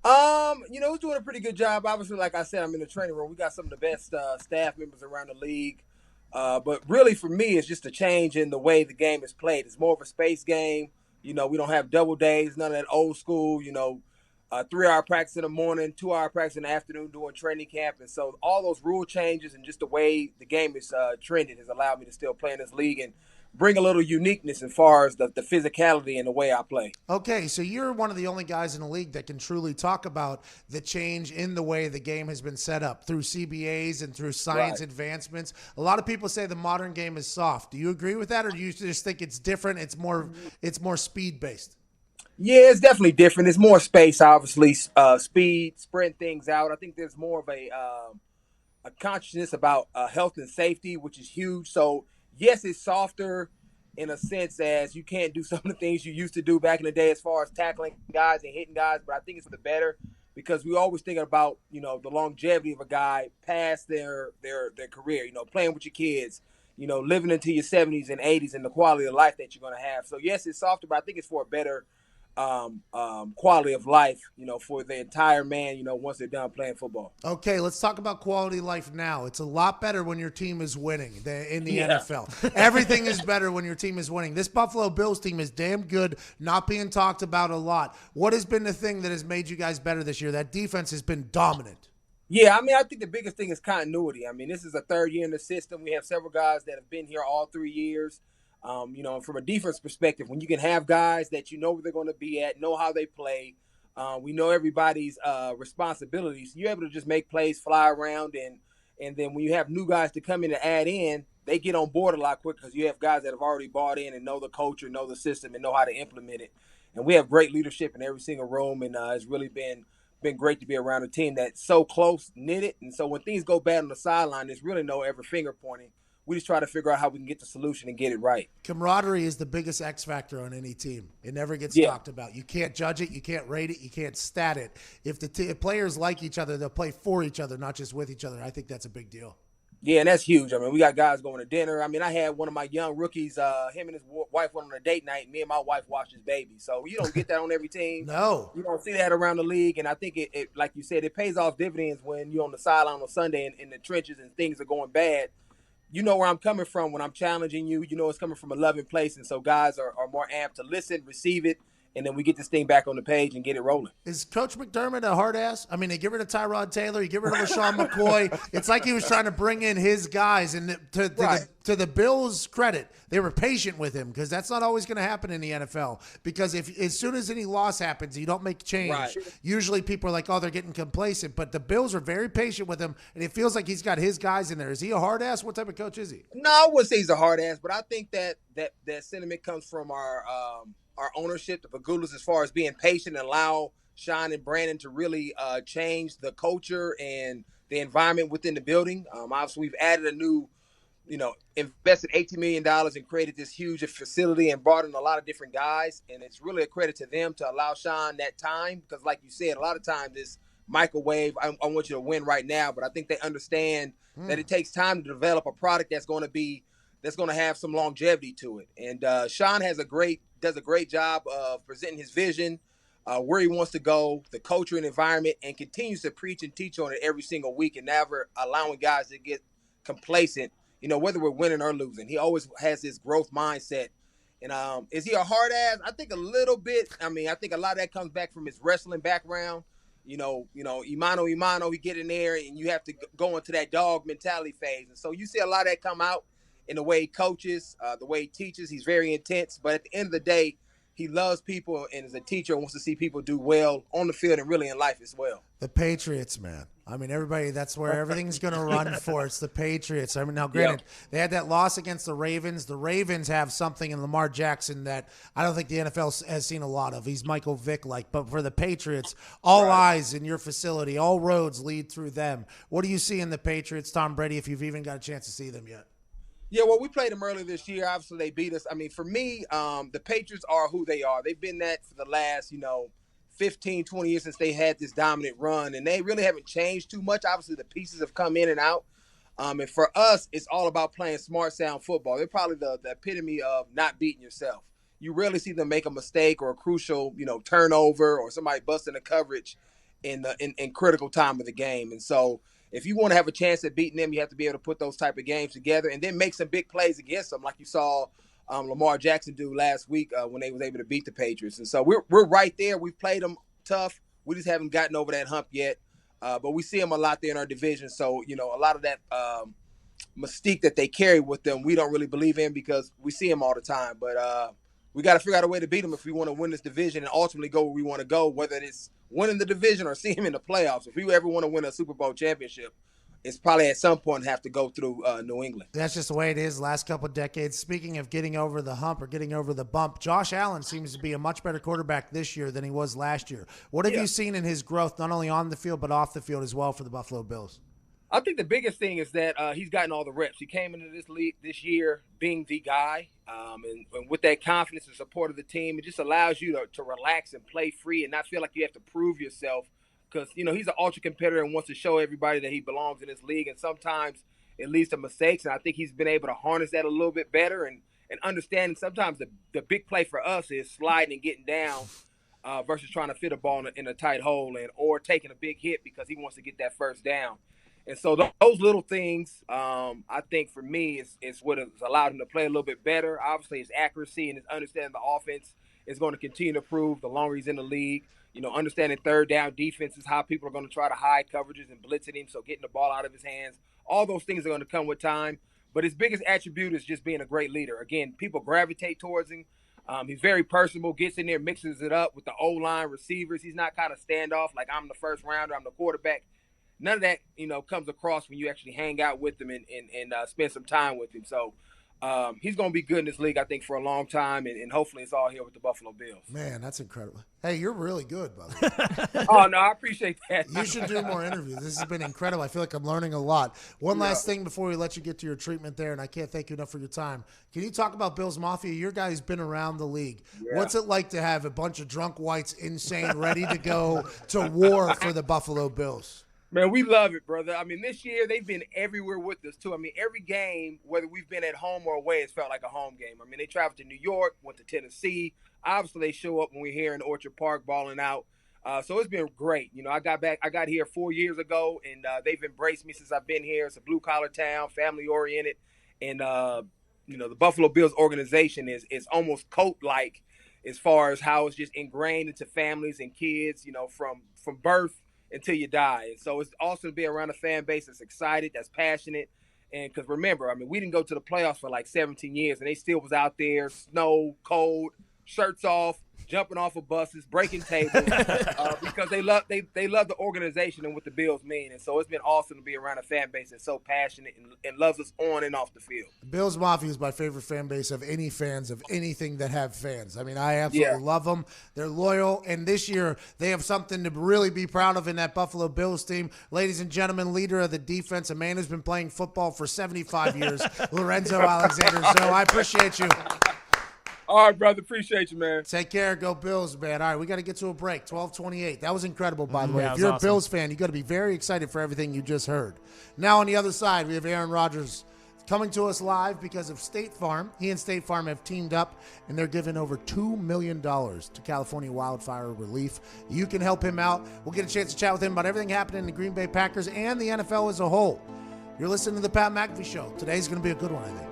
He's doing a pretty good job. Obviously, like I said, I'm in the training room. We got some of the best staff members around the league. But really, for me, it's just a change in the way the game is played. It's more of a space game. We don't have double days, none of that old school, 3-hour practice in the morning, 2-hour practice in the afternoon doing training camp. And so all those rule changes and just the way the game is trended has allowed me to still play in this league and bring a little uniqueness as far as the physicality and the way I play. Okay, so you're one of the only guys in the league that can truly talk about the change in the way the game has been set up through CBAs and through science advancements. A lot of people say the modern game is soft. Do you agree with that, or do you just think it's different? It's more speed-based? Yeah, it's definitely different. It's more space, obviously, speed, spreading things out. I think there's more of a consciousness about health and safety, which is huge. So, yes, it's softer in a sense as you can't do some of the things you used to do back in the day as far as tackling guys and hitting guys, but I think it's for the better because we always think about, the longevity of a guy past their career, playing with your kids, living into your 70s and 80s and the quality of life that you're going to have. So, yes, it's softer, but I think it's for a better quality of life, for the entire man, once they're done playing football. Okay, let's talk about quality of life now. It's a lot better when your team is winning in the NFL. Everything is better when your team is winning. This Buffalo Bills team is damn good, not being talked about a lot. What has been the thing that has made you guys better this year? That defense has been dominant. Yeah, I think the biggest thing is continuity. This is a third year in the system. We have several guys that have been here all 3 years. From a defense perspective, when you can have guys that you know where they're going to be at, know how they play, we know everybody's responsibilities. You're able to just make plays, fly around, and then when you have new guys to come in to add in, they get on board a lot quicker because you have guys that have already bought in and know the culture, know the system, and know how to implement it. And we have great leadership in every single room, and it's really been great to be around a team that's so close knitted. And so when things go bad on the sideline, there's really no ever finger pointing. We just try to figure out how we can get the solution and get it right. Camaraderie is the biggest X factor on any team. It never gets talked about. You can't judge it. You can't rate it. You can't stat it. If the players like each other, they'll play for each other, not just with each other. I think that's a big deal. Yeah, and that's huge. We got guys going to dinner. I had one of my young rookies, him and his wife went on a date night. Me and my wife watched his baby. So you don't get that on every team. No. You don't see that around the league. And I think it like you said, it pays off dividends when you're on the sideline on Sunday and in the trenches and things are going bad. You know where I'm coming from when I'm challenging you. You know it's coming from a loving place. And so guys are more amped to listen, receive it, and then we get this thing back on the page and get it rolling. Is Coach McDermott a hard ass? They get rid of Tyrod Taylor. You get rid of LaShawn McCoy. It's like he was trying to bring in his guys. And to the Bills' credit, they were patient with him because that's not always going to happen in the NFL. Because as soon as any loss happens, you don't make change. Right. Usually people are like, oh, they're getting complacent. But the Bills are very patient with him, and it feels like he's got his guys in there. Is he a hard ass? What type of coach is he? No, I wouldn't say he's a hard ass, but I think that sentiment comes from our ownership, the Pagulas, as far as being patient and allow Sean and Brandon to really change the culture and the environment within the building. Obviously, we've added a new, invested $18 million and created this huge facility and brought in a lot of different guys. And it's really a credit to them to allow Sean that time because, like you said, a lot of times this microwave, I want you to win right now. But I think they understand that it takes time to develop a product that's going to have some longevity to it. And Sean does a great job of presenting his vision, where he wants to go, the culture and environment, and continues to preach and teach on it every single week and never allowing guys to get complacent, whether we're winning or losing. He always has this growth mindset. And is he a hard ass? I think a little bit. I think a lot of that comes back from his wrestling background. Imano, he get in there and you have to go into that dog mentality phase. And so you see a lot of that come out in the way he coaches, the way he teaches. He's very intense. But at the end of the day, he loves people and as a teacher wants to see people do well on the field and really in life as well. The Patriots, man. I mean, everybody, that's where everything's going to run for. It's the Patriots. I mean, now, granted, they had that loss against the Ravens. The Ravens have something in Lamar Jackson that I don't think the NFL has seen a lot of. He's Michael Vick-like. But for the Patriots, all eyes in your facility, all roads lead through them. What do you see in the Patriots, Tom Brady, if you've even got a chance to see them yet? Yeah, well, we played them earlier this year. Obviously, they beat us. I mean, for me, the Patriots are who they are. They've been that for the last, 15, 20 years since they had this dominant run, and they really haven't changed too much. Obviously, the pieces have come in and out. And for us, it's all about playing smart, sound football. They're probably the epitome of not beating yourself. You rarely see them make a mistake or a crucial, turnover or somebody busting a coverage in critical time of the game. And so if you want to have a chance at beating them, you have to be able to put those type of games together and then make some big plays against them, like you saw Lamar Jackson do last week when they was able to beat the Patriots. And so we're right there. We've played them tough. We just haven't gotten over that hump yet. But we see them a lot there in our division. So, a lot of that mystique that they carry with them, we don't really believe in because we see them all the time. But we got to figure out a way to beat them if we want to win this division and ultimately go where we want to go, whether it's winning the division or see them in the playoffs. If we ever want to win a Super Bowl championship, it's probably at some point have to go through New England. That's just the way it is last couple of decades. Speaking of getting over the hump or getting over the bump, Josh Allen seems to be a much better quarterback this year than he was last year. What have you seen in his growth, not only on the field but off the field as well for the Buffalo Bills? I think the biggest thing is that he's gotten all the reps. He came into this league this year being the guy, and with that confidence and support of the team, it just allows you to relax and play free and not feel like you have to prove yourself. Because, he's an ultra competitor and wants to show everybody that he belongs in this league. And sometimes it leads to mistakes. And I think he's been able to harness that a little bit better and understanding sometimes the big play for us is sliding and getting down versus trying to fit a ball in a tight hole or taking a big hit because he wants to get that first down. And so those little things, I think for me, is what has allowed him to play a little bit better. Obviously, his accuracy and his understanding of the offense is going to continue to improve the longer he's in the league. Understanding third down defenses, how people are going to try to hide coverages and blitzing him, so getting the ball out of his hands. All those things are going to come with time. But his biggest attribute is just being a great leader. Again, people gravitate towards him. He's very personable, gets in there, mixes it up with the O-line receivers. He's not kind of standoff like I'm the first rounder, I'm the quarterback. None of that, comes across when you actually hang out with him and spend some time with him. So he's going to be good in this league, I think, for a long time, and hopefully it's all here with the Buffalo Bills. Man, that's incredible. Hey, you're really good, by the way. Oh, no, I appreciate that. You should do more interviews. This has been incredible. I feel like I'm learning a lot. One last thing before we let you get to your treatment there, and I can't thank you enough for your time. Can you talk about Bills Mafia? Your guy's been around the league. Yeah. What's it like to have a bunch of drunk whites, insane, ready to go to war for the Buffalo Bills? Man, we love it, brother. I mean, this year they've been everywhere with us, too. I mean, every game, whether we've been at home or away, it's felt like a home game. I mean, they traveled to New York, went to Tennessee. Obviously, they show up when we're here in Orchard Park balling out. So it's been great. I got here 4 years ago, and they've embraced me since I've been here. It's a blue-collar town, family-oriented. And, the Buffalo Bills organization is almost cult-like as far as how it's just ingrained into families and kids, from birth until you die. And so it's awesome to be around a fan base that's excited, that's passionate. And because remember, I mean, we didn't go to the playoffs for like 17 years, and they still was out there, snow, cold, shirts off, jumping off of buses, breaking tables, because they love the organization and what the Bills mean. And so it's been awesome to be around a fan base that's so passionate and loves us on and off the field. Bills Mafia is my favorite fan base of any fans of anything that have fans. I mean, I absolutely love them. They're loyal, and this year they have something to really be proud of in that Buffalo Bills team. Ladies and gentlemen, leader of the defense, a man who's been playing football for 75 years, Lorenzo Alexander. So I appreciate you. All right, brother. Appreciate you, man. Take care. Go Bills, man. All right, we got to get to a break. 12:28. That was incredible, by the way. Yeah, if you're awesome. a Bills fan, you got to be very excited for everything you just heard. Now on the other side, we have Aaron Rodgers coming to us live because of State Farm. He and State Farm have teamed up, and they're giving over $2 million to California wildfire relief. You can help him out. We'll get a chance to chat with him about everything happening in the Green Bay Packers and the NFL as a whole. You're listening to the Pat McAfee Show. Today's going to be a good one, I think.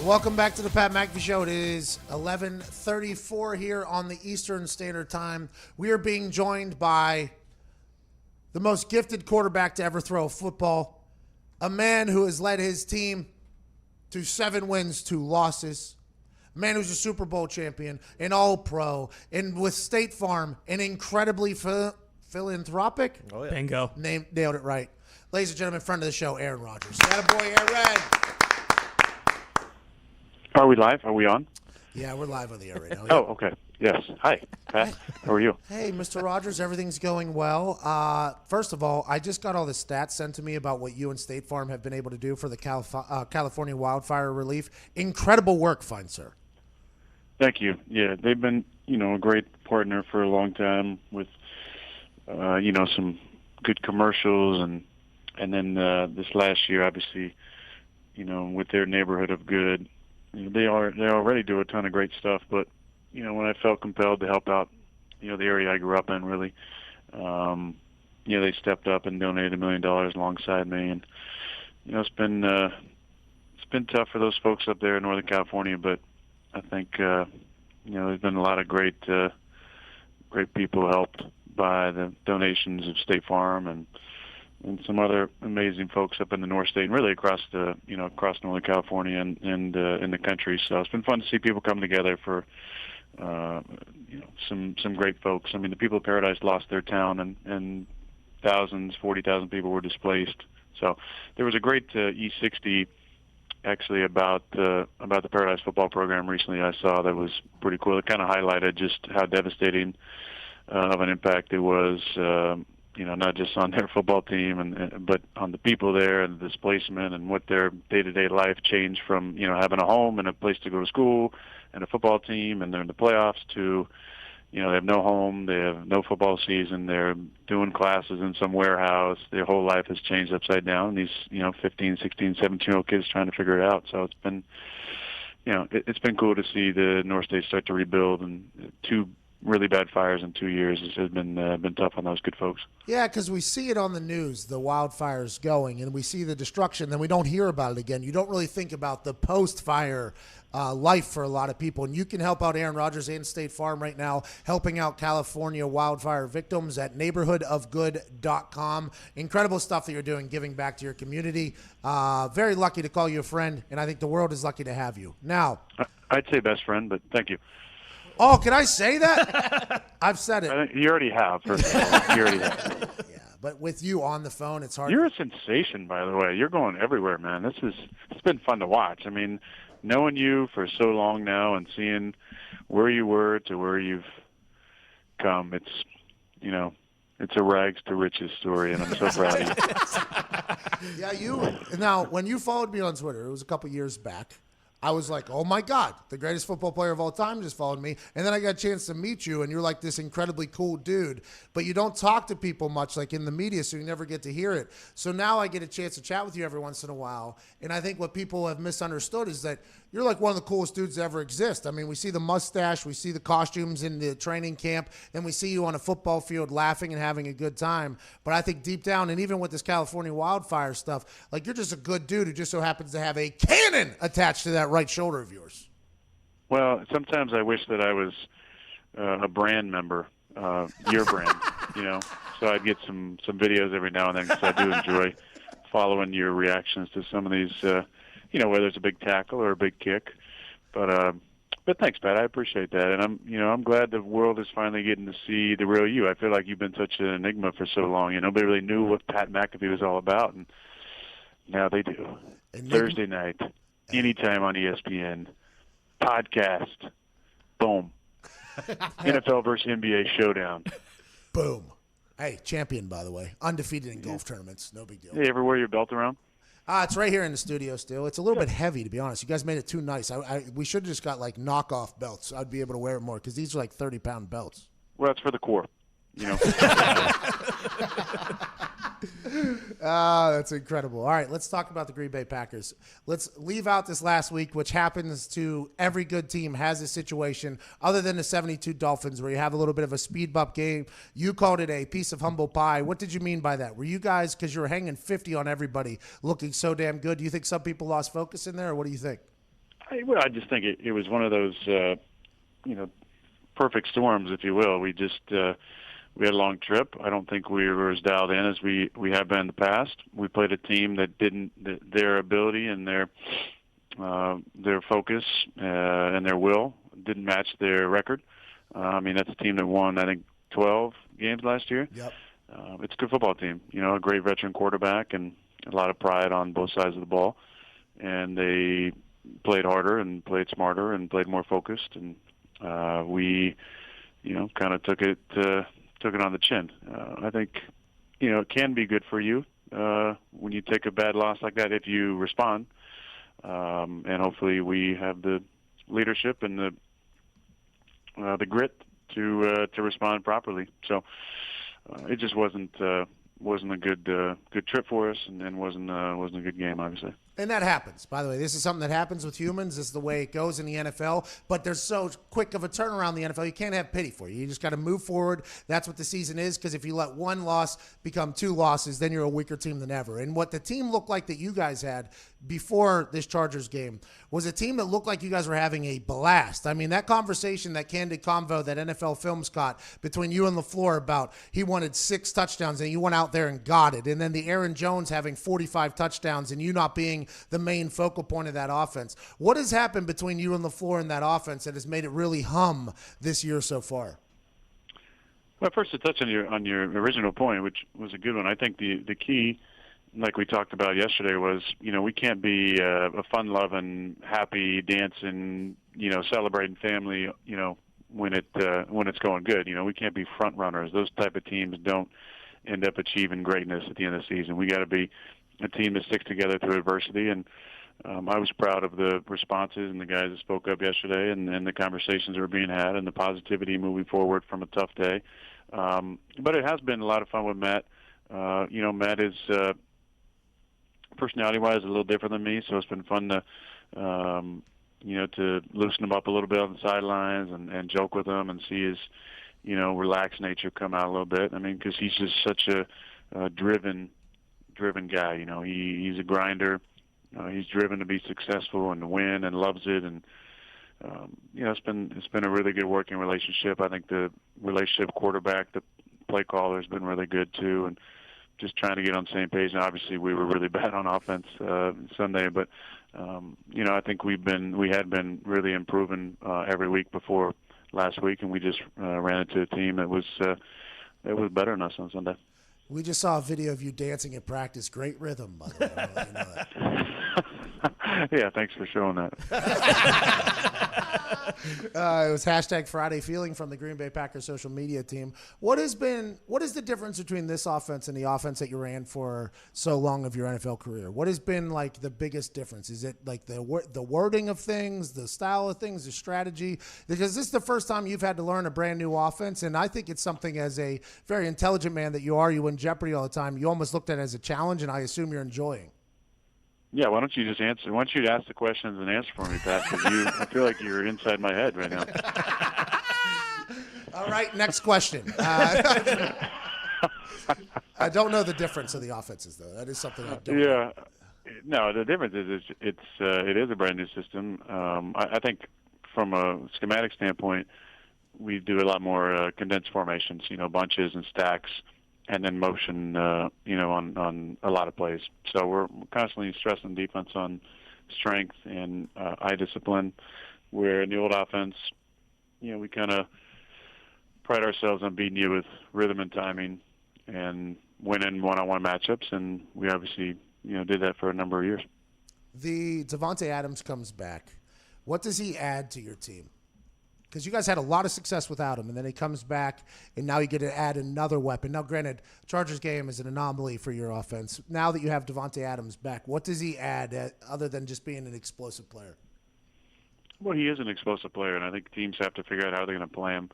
Welcome back to the Pat McAfee Show. It is 11:34 here on the Eastern Standard Time. We are being joined by the most gifted quarterback to ever throw a football, a man who has led his team to 7 wins, 2 losses, a man who's a Super Bowl champion, an All-Pro, and with State Farm, an incredibly philanthropic. Oh, yeah. Bingo. Nailed it right. Ladies and gentlemen, friend of the show, Aaron Rodgers. Attaboy, Aaron. Are we live? Are we on? Yeah, we're live on the air right now. Oh, okay. Yes. Hi, Pat. How are you? Hey, Mr. Rodgers, everything's going well. First of all, I just got all the stats sent to me about what you and State Farm have been able to do for the California wildfire relief. Incredible work, fine sir. Thank you. Yeah, they've been, a great partner for a long time with, some good commercials and then this last year, obviously, with their neighborhood of good. They already do a ton of great stuff, but when I felt compelled to help out, the area I grew up in, really, they stepped up and donated $1 million alongside me, and it's been tough for those folks up there in Northern California, but I think there's been a lot of great people helped by the donations of State Farm and some other amazing folks up in the North State and really across across Northern California and in the country. So it's been fun to see people come together for some great folks. I mean, the people of Paradise lost their town and thousands, 40,000 people were displaced. So there was a great E60 actually about the Paradise football program recently I saw that was pretty cool. It kind of highlighted just how devastating of an impact it was. Not just on their football team, but on the people there and the displacement and what their day-to-day life changed from, having a home and a place to go to school and a football team, and they're in the playoffs to, they have no home, they have no football season, they're doing classes in some warehouse. Their whole life has changed upside down. These, 15, 16, 17-year-old kids trying to figure it out. So it's been, it's been cool to see the North State start to rebuild, and 2 really bad fires in 2 years has been tough on those good folks. Yeah, because we see it on the news, the wildfires going, and we see the destruction, then we don't hear about it again. You don't really think about the post-fire life for a lot of people, and you can help out Aaron Rodgers and State Farm right now, helping out California wildfire victims at neighborhoodofgood.com. Incredible stuff that you're doing, giving back to your community. Very lucky to call you a friend, and I think the world is lucky to have you. Now, I'd say best friend, but thank you. Oh, can I say that? I've said it. I think you already have. First of all. You already have. Yeah, but with you on the phone, it's hard. You're a sensation, by the way. You're going everywhere, man. It's been fun to watch. I mean, knowing you for so long now and seeing where you were to where you've come, it's a rags to riches story, and I'm so proud of you. Yeah, now when you followed me on Twitter, it was a couple years back. I was like, oh, my God, the greatest football player of all time just followed me. And then I got a chance to meet you, and you're like this incredibly cool dude. But you don't talk to people much like in the media, so you never get to hear it. So now I get a chance to chat with you every once in a while. And I think what people have misunderstood is that you're like one of the coolest dudes that ever exist. I mean, we see the mustache, we see the costumes in the training camp, and we see you on a football field laughing and having a good time. But I think deep down, and even with this California wildfire stuff, like you're just a good dude who just so happens to have a cannon attached to that right shoulder of yours. Well, sometimes I wish that I was a brand member, your brand, so I'd get some videos every now and then because I do enjoy following your reactions to some of these, whether it's a big tackle or a big kick. But thanks, Pat. I appreciate that, and I'm glad the world is finally getting to see the real you. I feel like you've been such an enigma for so long. Nobody really knew what Pat McAfee was all about, and now they do. Thursday night, anytime on ESPN, podcast, boom, NFL versus NBA showdown. Boom. Hey, champion, by the way. Undefeated in golf tournaments. No big deal. Hey, ever wear your belt around? It's right here in the studio still. It's a little bit heavy, to be honest. You guys made it too nice. We should have just got, like, knockoff belts. I'd be able to wear it more because these are, like, 30-pound belts. Well, it's for the core, That's incredible. All right, let's talk about the Green Bay Packers. Let's leave out this last week, which happens to every good team has a situation other than the 72 Dolphins where you have a little bit of a speed bump game. You called it a piece of humble pie. What did you mean by that? Were you guys, because you were hanging 50 on everybody, looking so damn good, do you think some people lost focus in there, or what do you think? I just think it was one of those, perfect storms, if you will. We just we had a long trip. I don't think we were as dialed in as we have been in the past. We played a team that didn't their ability and their focus and their will didn't match their record. That's a team that won, I think, 12 games last year. Yep. It's a good football team. A great veteran quarterback and a lot of pride on both sides of the ball. And they played harder and played smarter and played more focused. And we, kind of took it on the chin. I think, it can be good for you when you take a bad loss like that if you respond. And hopefully we have the leadership and the grit to respond properly. So it just wasn't a good trip for us, and wasn't a good game, obviously. And that happens. By the way, this is something that happens with humans. This is the way it goes in the NFL. But there's so quick of a turnaround in the NFL, you can't have pity for you. You just got to move forward. That's what the season is, because if you let one loss become two losses, then you're a weaker team than ever. And what the team looked like that you guys had before this Chargers game was a team that looked like you guys were having a blast. I mean, that conversation, that candid convo that NFL Films caught between you and LaFleur about he wanted 6 touchdowns and you went out there and got it. And then the Aaron Jones having 45 touchdowns and you not being the main focal point of that offense. What has happened between you and LaFleur and that offense that has made it really hum this year so far? Well, first to touch on your original point, which was a good one. I think the key, like we talked about yesterday, was we can't be a fun-loving, happy, dancing, celebrating family, when it's going good. We can't be front runners. Those type of teams don't end up achieving greatness at the end of the season. We got to be a team that sticks together through adversity, and I was proud of the responses and the guys that spoke up yesterday, and the conversations that were being had, and the positivity moving forward from a tough day. But it has been a lot of fun with Matt. Matt is personality-wise a little different than me, so it's been fun to to loosen him up a little bit on the sidelines and joke with him and see his relaxed nature come out a little bit. I mean, because he's just such a driven guy. He's a grinder. He's driven to be successful and to win, and loves it. And it's been a really good working relationship. I think the relationship quarterback, the play caller, has been really good too, and just trying to get on the same page. And obviously, we were really bad on offense Sunday, but I think we had been really improving every week before last week, and we just ran into a team that was better than us on Sunday. We just saw a video of you dancing at practice. Great rhythm, by the way. I'll let you know that. Yeah, thanks for showing that. It was #Friday Feeling from the Green Bay Packers social media team. What is the difference between this offense and the offense that you ran for so long of your NFL career? What has been like the biggest difference? Is it like the wording of things, the style of things, the strategy? Because this is the first time you've had to learn a brand new offense, and I think it's something, as a very intelligent man that you are, you win Jeopardy all the time. You almost looked at it as a challenge, and I assume you're enjoying. Yeah, why don't you just answer? Why don't you ask the questions and answer for me, Pat? Because I feel like you're inside my head right now. All right, next question. I don't know the difference of the offenses, though. That is something I don't know. Yeah. No, the difference is it is a brand new system. I think from a schematic standpoint, we do a lot more condensed formations, bunches and stacks, and then motion, on a lot of plays. So we're constantly stressing defense on strength and eye discipline, where in the old offense, we kind of pride ourselves on beating you with rhythm and timing and winning one-on-one matchups, and we obviously, did that for a number of years. The Davante Adams comes back. What does he add to your team? Because you guys had a lot of success without him, and then he comes back, and now you get to add another weapon. Now, granted, Chargers game is an anomaly for your offense. Now that you have Davante Adams back, what does he add other than just being an explosive player? Well, he is an explosive player, and I think teams have to figure out how they're going to play him.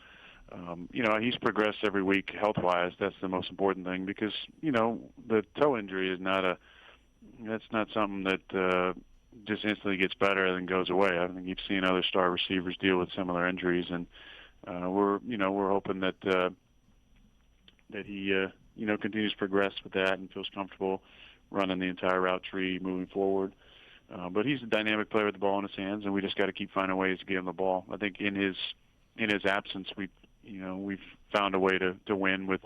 He's progressed every week health-wise. That's the most important thing, because, the toe injury is not something that just instantly gets better and goes away. I think you've seen other star receivers deal with similar injuries, and we're hoping that he continues to progress with that and feels comfortable running the entire route tree moving forward. But he's a dynamic player with the ball in his hands, and we just got to keep finding ways to get him the ball. I think in his absence, we've found a way to win with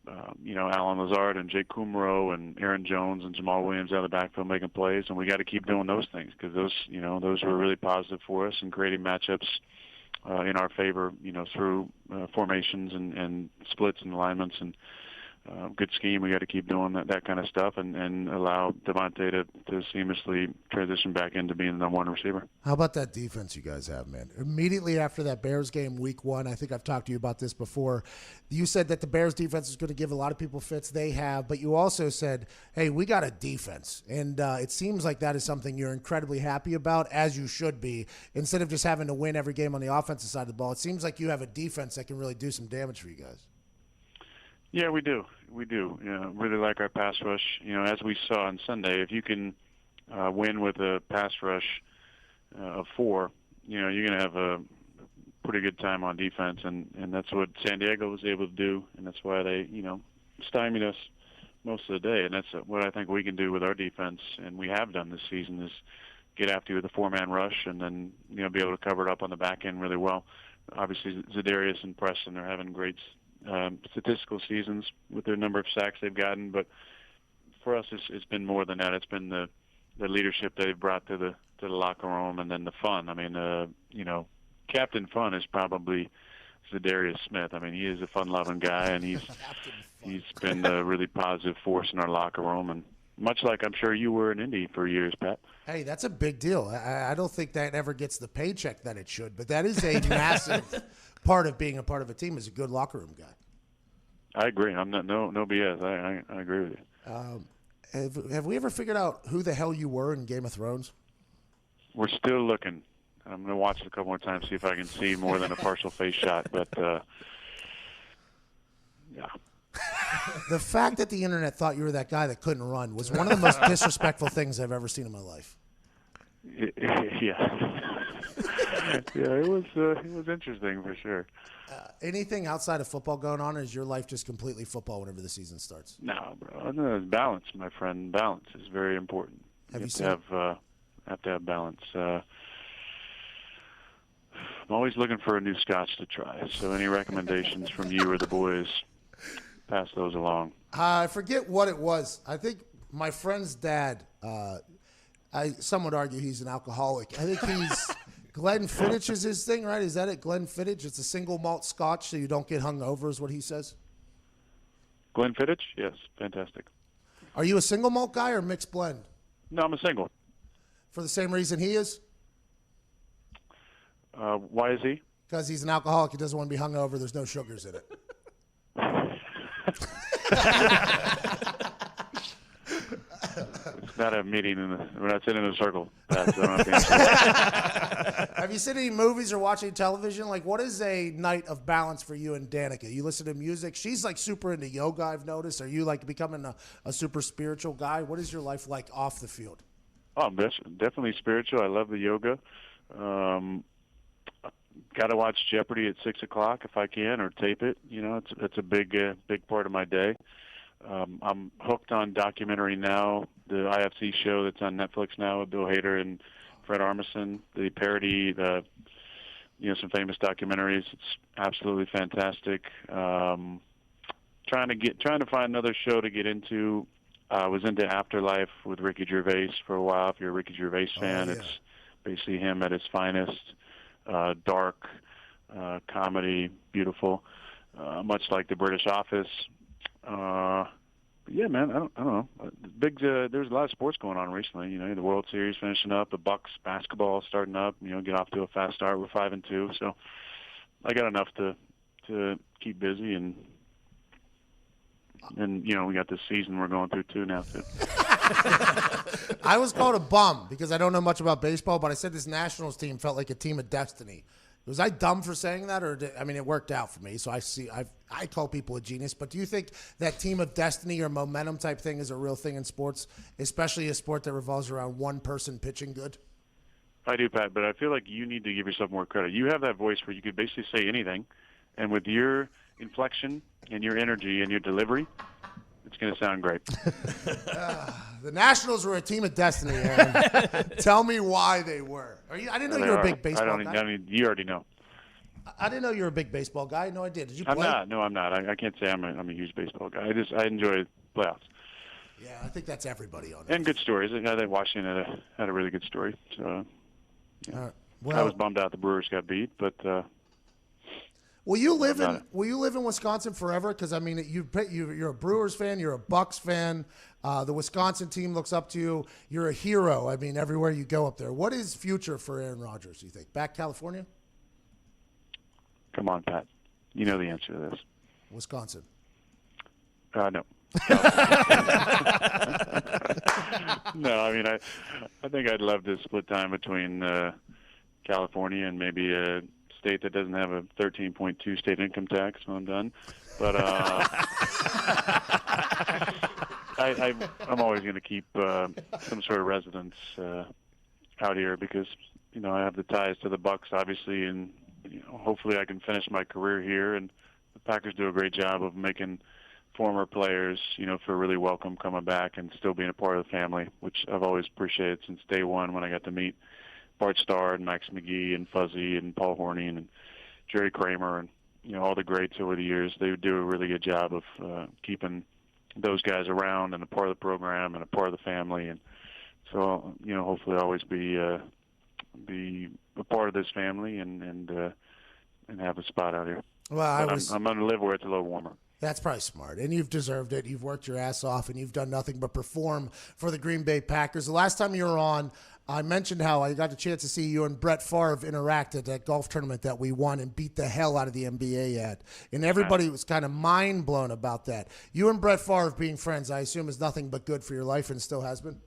Alan Lazard and Jake Kumro and Aaron Jones and Jamal Williams out of the backfield making plays, and we got to keep doing those things because those were really positive for us and creating matchups in our favor, through formations and splits and alignments and good scheme. We got to keep doing that kind of stuff and allow Davante to seamlessly transition back into being the number one receiver. How about that defense you guys have, man? Immediately after that Bears game, week 1, I think I've talked to you about this before, you said that the Bears defense is going to give a lot of people fits. They have, but you also said, hey, we got a defense. And it seems like that is something you're incredibly happy about, as you should be. Instead of just having to win every game on the offensive side of the ball, it seems like you have a defense that can really do some damage for you guys. Yeah, we do. Really like our pass rush. As we saw on Sunday, if you can win with a pass rush of 4, you're going to have a pretty good time on defense, and that's what San Diego was able to do, and that's why they, stymied us most of the day, and that's what I think we can do with our defense, and we have done this season, is get after you with a 4-man rush and then, be able to cover it up on the back end really well. Obviously, Za'Darius and Preston are having great statistical seasons with the number of sacks they've gotten, but for us it's been more than that. It's been the leadership they've brought to the locker room, and then the fun. I mean, Captain Fun is probably Za'Darius Smith. I mean, he is a fun-loving guy, and he's been a really positive force in our locker room, and much like I'm sure you were in Indy for years, Pat. Hey, that's a big deal. I don't think that ever gets the paycheck that it should, but that is a massive part of being a part of a team, is a good locker room guy. I agree. I'm not no BS. I agree with you. Have we ever figured out who the hell you were in Game of Thrones? We're still looking. I'm going to watch it a couple more times, see if I can see more than a partial face shot. But, yeah. The fact that the internet thought you were that guy that couldn't run was one of the most disrespectful things I've ever seen in my life. Yeah. Yeah, it was interesting for sure. Anything outside of football going on, or is your life just completely football whenever the season starts? No, bro. No, balance, my friend. Balance is very important. You have to have balance. I'm always looking for a new scotch to try. So any recommendations from you or the boys, pass those along. I forget what it was. I think my friend's dad, some would argue he's an alcoholic. I think he's Glenfiddich is his thing, right? Is that it, Glenfiddich? It's a single malt scotch so you don't get hung over is what he says. Glenfiddich? Yes, fantastic. Are you a single malt guy or mixed blend? No, I'm a single. For the same reason he is? Why is he? Because he's an alcoholic. He doesn't want to be hung over. There's no sugars in it. It's not a meeting. We're not sitting in a circle, Pat, so I don't have to answer. Have you seen any movies or watching television? Like, what is a night of balance for you and Danica? You listen to music. She's like super into yoga, I've noticed. Are you like becoming a super spiritual guy? What is your life like off the field? Oh, definitely spiritual. I love the yoga. Got to watch Jeopardy at 6 o'clock if I can, or tape it. It's a big part of my day. I'm hooked on documentary now, the IFC show that's on Netflix now with Bill Hader and Fred Armisen, the parody, some famous documentaries. It's absolutely fantastic. Trying to find another show to get into. I was into Afterlife with Ricky Gervais for a while. If you're a Ricky Gervais fan, It's basically him at his finest. Dark comedy, beautiful, much like the British Office. Yeah, man, I don't know. There's a lot of sports going on recently. The World Series finishing up, the Bucks basketball starting up. Get off to a fast start. We're 5-2, so I got enough to keep busy, and we got this season we're going through too now too. I was called a bum because I don't know much about baseball, but I said this Nationals team felt like a team of destiny. Was I dumb for saying that, or it worked out for me? So I call people a genius. But do you think that team of destiny or momentum type thing is a real thing in sports, especially a sport that revolves around one person pitching good? I do, Pat, but I feel like you need to give yourself more credit. You have that voice where you could basically say anything, and with your inflection and your energy and your delivery, It's going to sound great. The Nationals were a team of destiny, Aaron. Tell me why they were. I didn't know you were a big baseball guy. I mean, you already know. I didn't know you were a big baseball guy. No, I did. Did you play? I'm not. No, I'm not. I can't say I'm a huge baseball guy. I enjoy playoffs. Yeah, I think that's everybody on it. And good stories. I think Washington had a really good story. So, yeah. Well, I was bummed out the Brewers got beat, but. Will you live in Wisconsin forever? Because I mean, you're a Brewers fan, you're a Bucks fan. The Wisconsin team looks up to you. You're a hero. I mean, everywhere you go up there. What is future for Aaron Rodgers? Do you think back California? Come on, Pat. You know the answer to this. Wisconsin. No. No, I mean, I think I'd love to split time between California and maybe a state that doesn't have a 13.2 state income tax when I'm done. But I'm always going to keep some sort of residence out here because, you know, I have the ties to the Bucks, obviously, and you know, hopefully I can finish my career here. And the Packers do a great job of making former players, you know, feel really welcome coming back and still being a part of the family, which I've always appreciated since day one when I got to meet Bart Starr and Max McGee and Fuzzy and Paul Hornung and Jerry Kramer and, you know, all the greats over the years. They do a really good job of keeping those guys around and a part of the program and a part of the family. And so, you know, hopefully always be a part of this family and have a spot out here. Well, I'm going to live where it's a little warmer. That's probably smart, and you've deserved it. You've worked your ass off, and you've done nothing but perform for the Green Bay Packers. The last time you were on, I mentioned how I got the chance to see you and Brett Favre interact at that golf tournament that we won and beat the hell out of the NBA at. And everybody was kind of mind blown about that. You and Brett Favre being friends, I assume, is nothing but good for your life and still has been?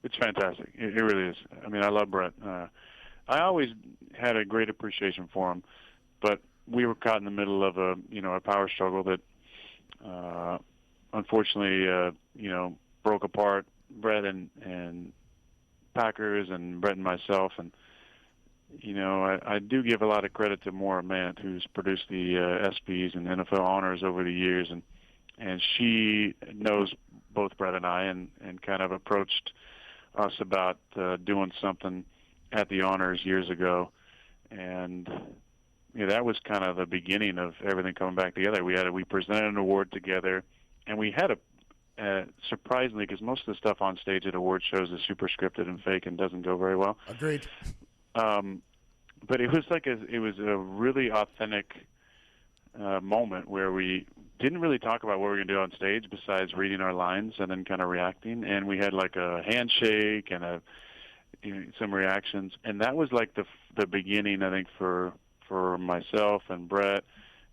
It's fantastic. It really is. I mean, I love Brett. I always had a great appreciation for him, but we were caught in the middle of a power struggle that unfortunately, broke apart Brett and Packers and Brett and myself. And, you know, I do give a lot of credit to Maura Mant, who's produced the ESPYs and NFL honors over the years. And she knows both Brett and I and kind of approached us about doing something at the honors years ago. And that was kind of the beginning of everything coming back together. We presented an award together, and we had surprisingly, because most of the stuff on stage at award shows is super scripted and fake and doesn't go very well. Agreed. But it was a really authentic moment where we didn't really talk about what we were going to do on stage besides reading our lines and then kind of reacting. And we had like a handshake and some reactions, and that was like the beginning, I think, for myself and Brett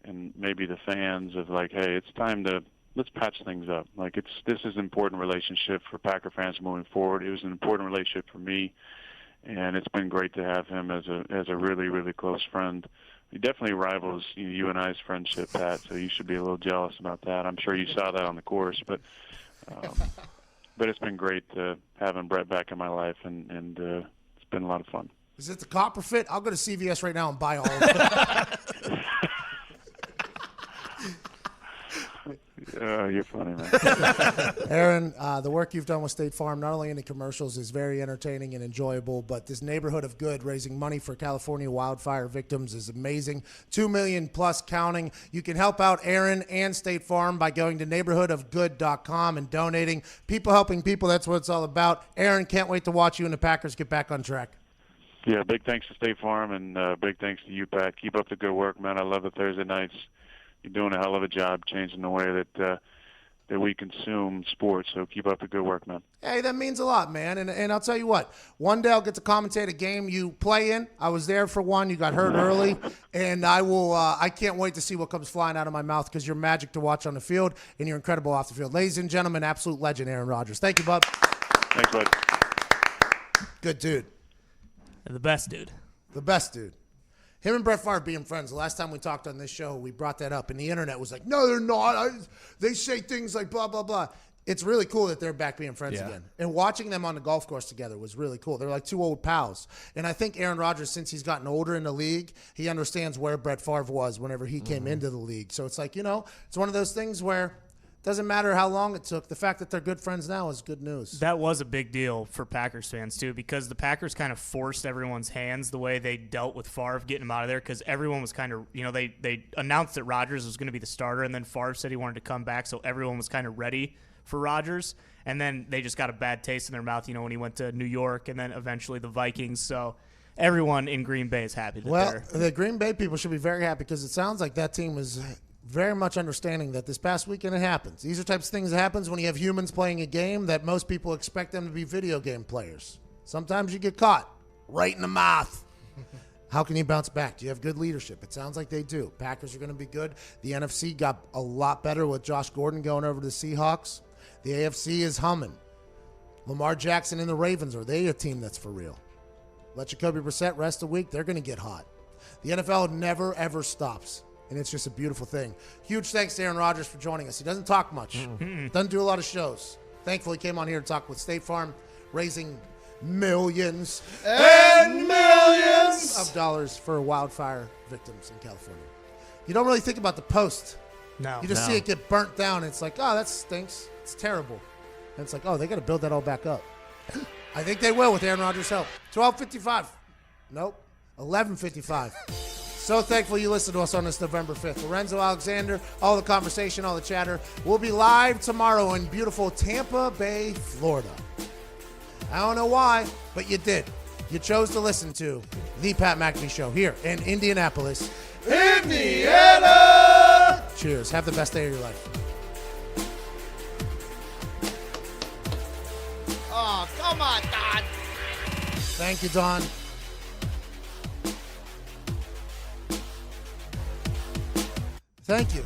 and maybe the fans of like, hey, it's time to let's patch things up. Like this is an important relationship for Packer fans moving forward. It was an important relationship for me, and it's been great to have him as a really, really close friend. He definitely rivals you and I's friendship, Pat. So you should be a little jealous about that. I'm sure you saw that on the course, but it's been great having Brett back in my life, and it's been a lot of fun. Is it the copper fit? I'll go to CVS right now and buy all of it. You're funny, man. Aaron, the work you've done with State Farm, not only in the commercials, is very entertaining and enjoyable, but this neighborhood of good, raising money for California wildfire victims, is amazing. 2 million plus counting. You can help out Aaron and State Farm by going to neighborhoodofgood.com and donating. People helping people, that's what it's all about. Aaron, can't wait to watch you and the Packers get back on track. Yeah, big thanks to State Farm, and big thanks to you, Pat. Keep up the good work, man. I love the Thursday nights. You're doing a hell of a job changing the way that we consume sports, so keep up the good work, man. Hey, that means a lot, man. And I'll tell you what, one day I'll get to commentate a game you play in. I was there for one. You got hurt early, and I can't wait to see what comes flying out of my mouth because you're magic to watch on the field, and you're incredible off the field. Ladies and gentlemen, absolute legend, Aaron Rodgers. Thank you, bud. Thanks, bud. Good dude. The best dude. The best dude. Him and Brett Favre being friends. The last time we talked on this show, we brought that up, and the internet was like, no, they're not. They say things like blah, blah, blah. It's really cool that they're back being friends again. And watching them on the golf course together was really cool. They're like two old pals. And I think Aaron Rodgers, since he's gotten older in the league, he understands where Brett Favre was whenever he came into the league. So it's like, it's one of those things where Doesn't matter how long it took. The fact that they're good friends now is good news. That was a big deal for Packers fans, too, because the Packers kind of forced everyone's hands the way they dealt with Favre, getting him out of there, because everyone was kind of, they announced that Rodgers was going to be the starter, and then Favre said he wanted to come back, so everyone was kind of ready for Rodgers, and then they just got a bad taste in their mouth, when he went to New York and then eventually the Vikings, so everyone in Green Bay is happy that the Green Bay people should be very happy because it sounds like that team was very much understanding that this past weekend it happens. These are types of things that happens when you have humans playing a game that most people expect them to be video game players. Sometimes you get caught right in the mouth. How can you bounce back? Do you have good leadership? It sounds like they do. Packers are going to be good. The NFC got a lot better with Josh Gordon going over to the Seahawks. The AFC is humming. Lamar Jackson and the Ravens, are they a team that's for real? Let Jacoby Brissett rest a week. They're going to get hot. The NFL never, ever stops. And it's just a beautiful thing. Huge thanks to Aaron Rodgers for joining us. He doesn't talk much. Doesn't do a lot of shows. Thankfully, he came on here to talk with State Farm, raising millions and millions of dollars for wildfire victims in California. You don't really think about the post. No. You just see it get burnt down. And it's like, oh, that stinks. It's terrible. And it's like, oh, they got to build that all back up. I think they will with Aaron Rodgers' help. 12:55. Nope. 11:55. So thankful you listened to us on this November 5th. Lorenzo Alexander, all the conversation, all the chatter. We'll be live tomorrow in beautiful Tampa Bay, Florida. I don't know why, but you did. You chose to listen to The Pat McAfee Show here in Indianapolis, Indiana. Cheers. Have the best day of your life. Oh, come on, Don. Thank you, Don. Thank you.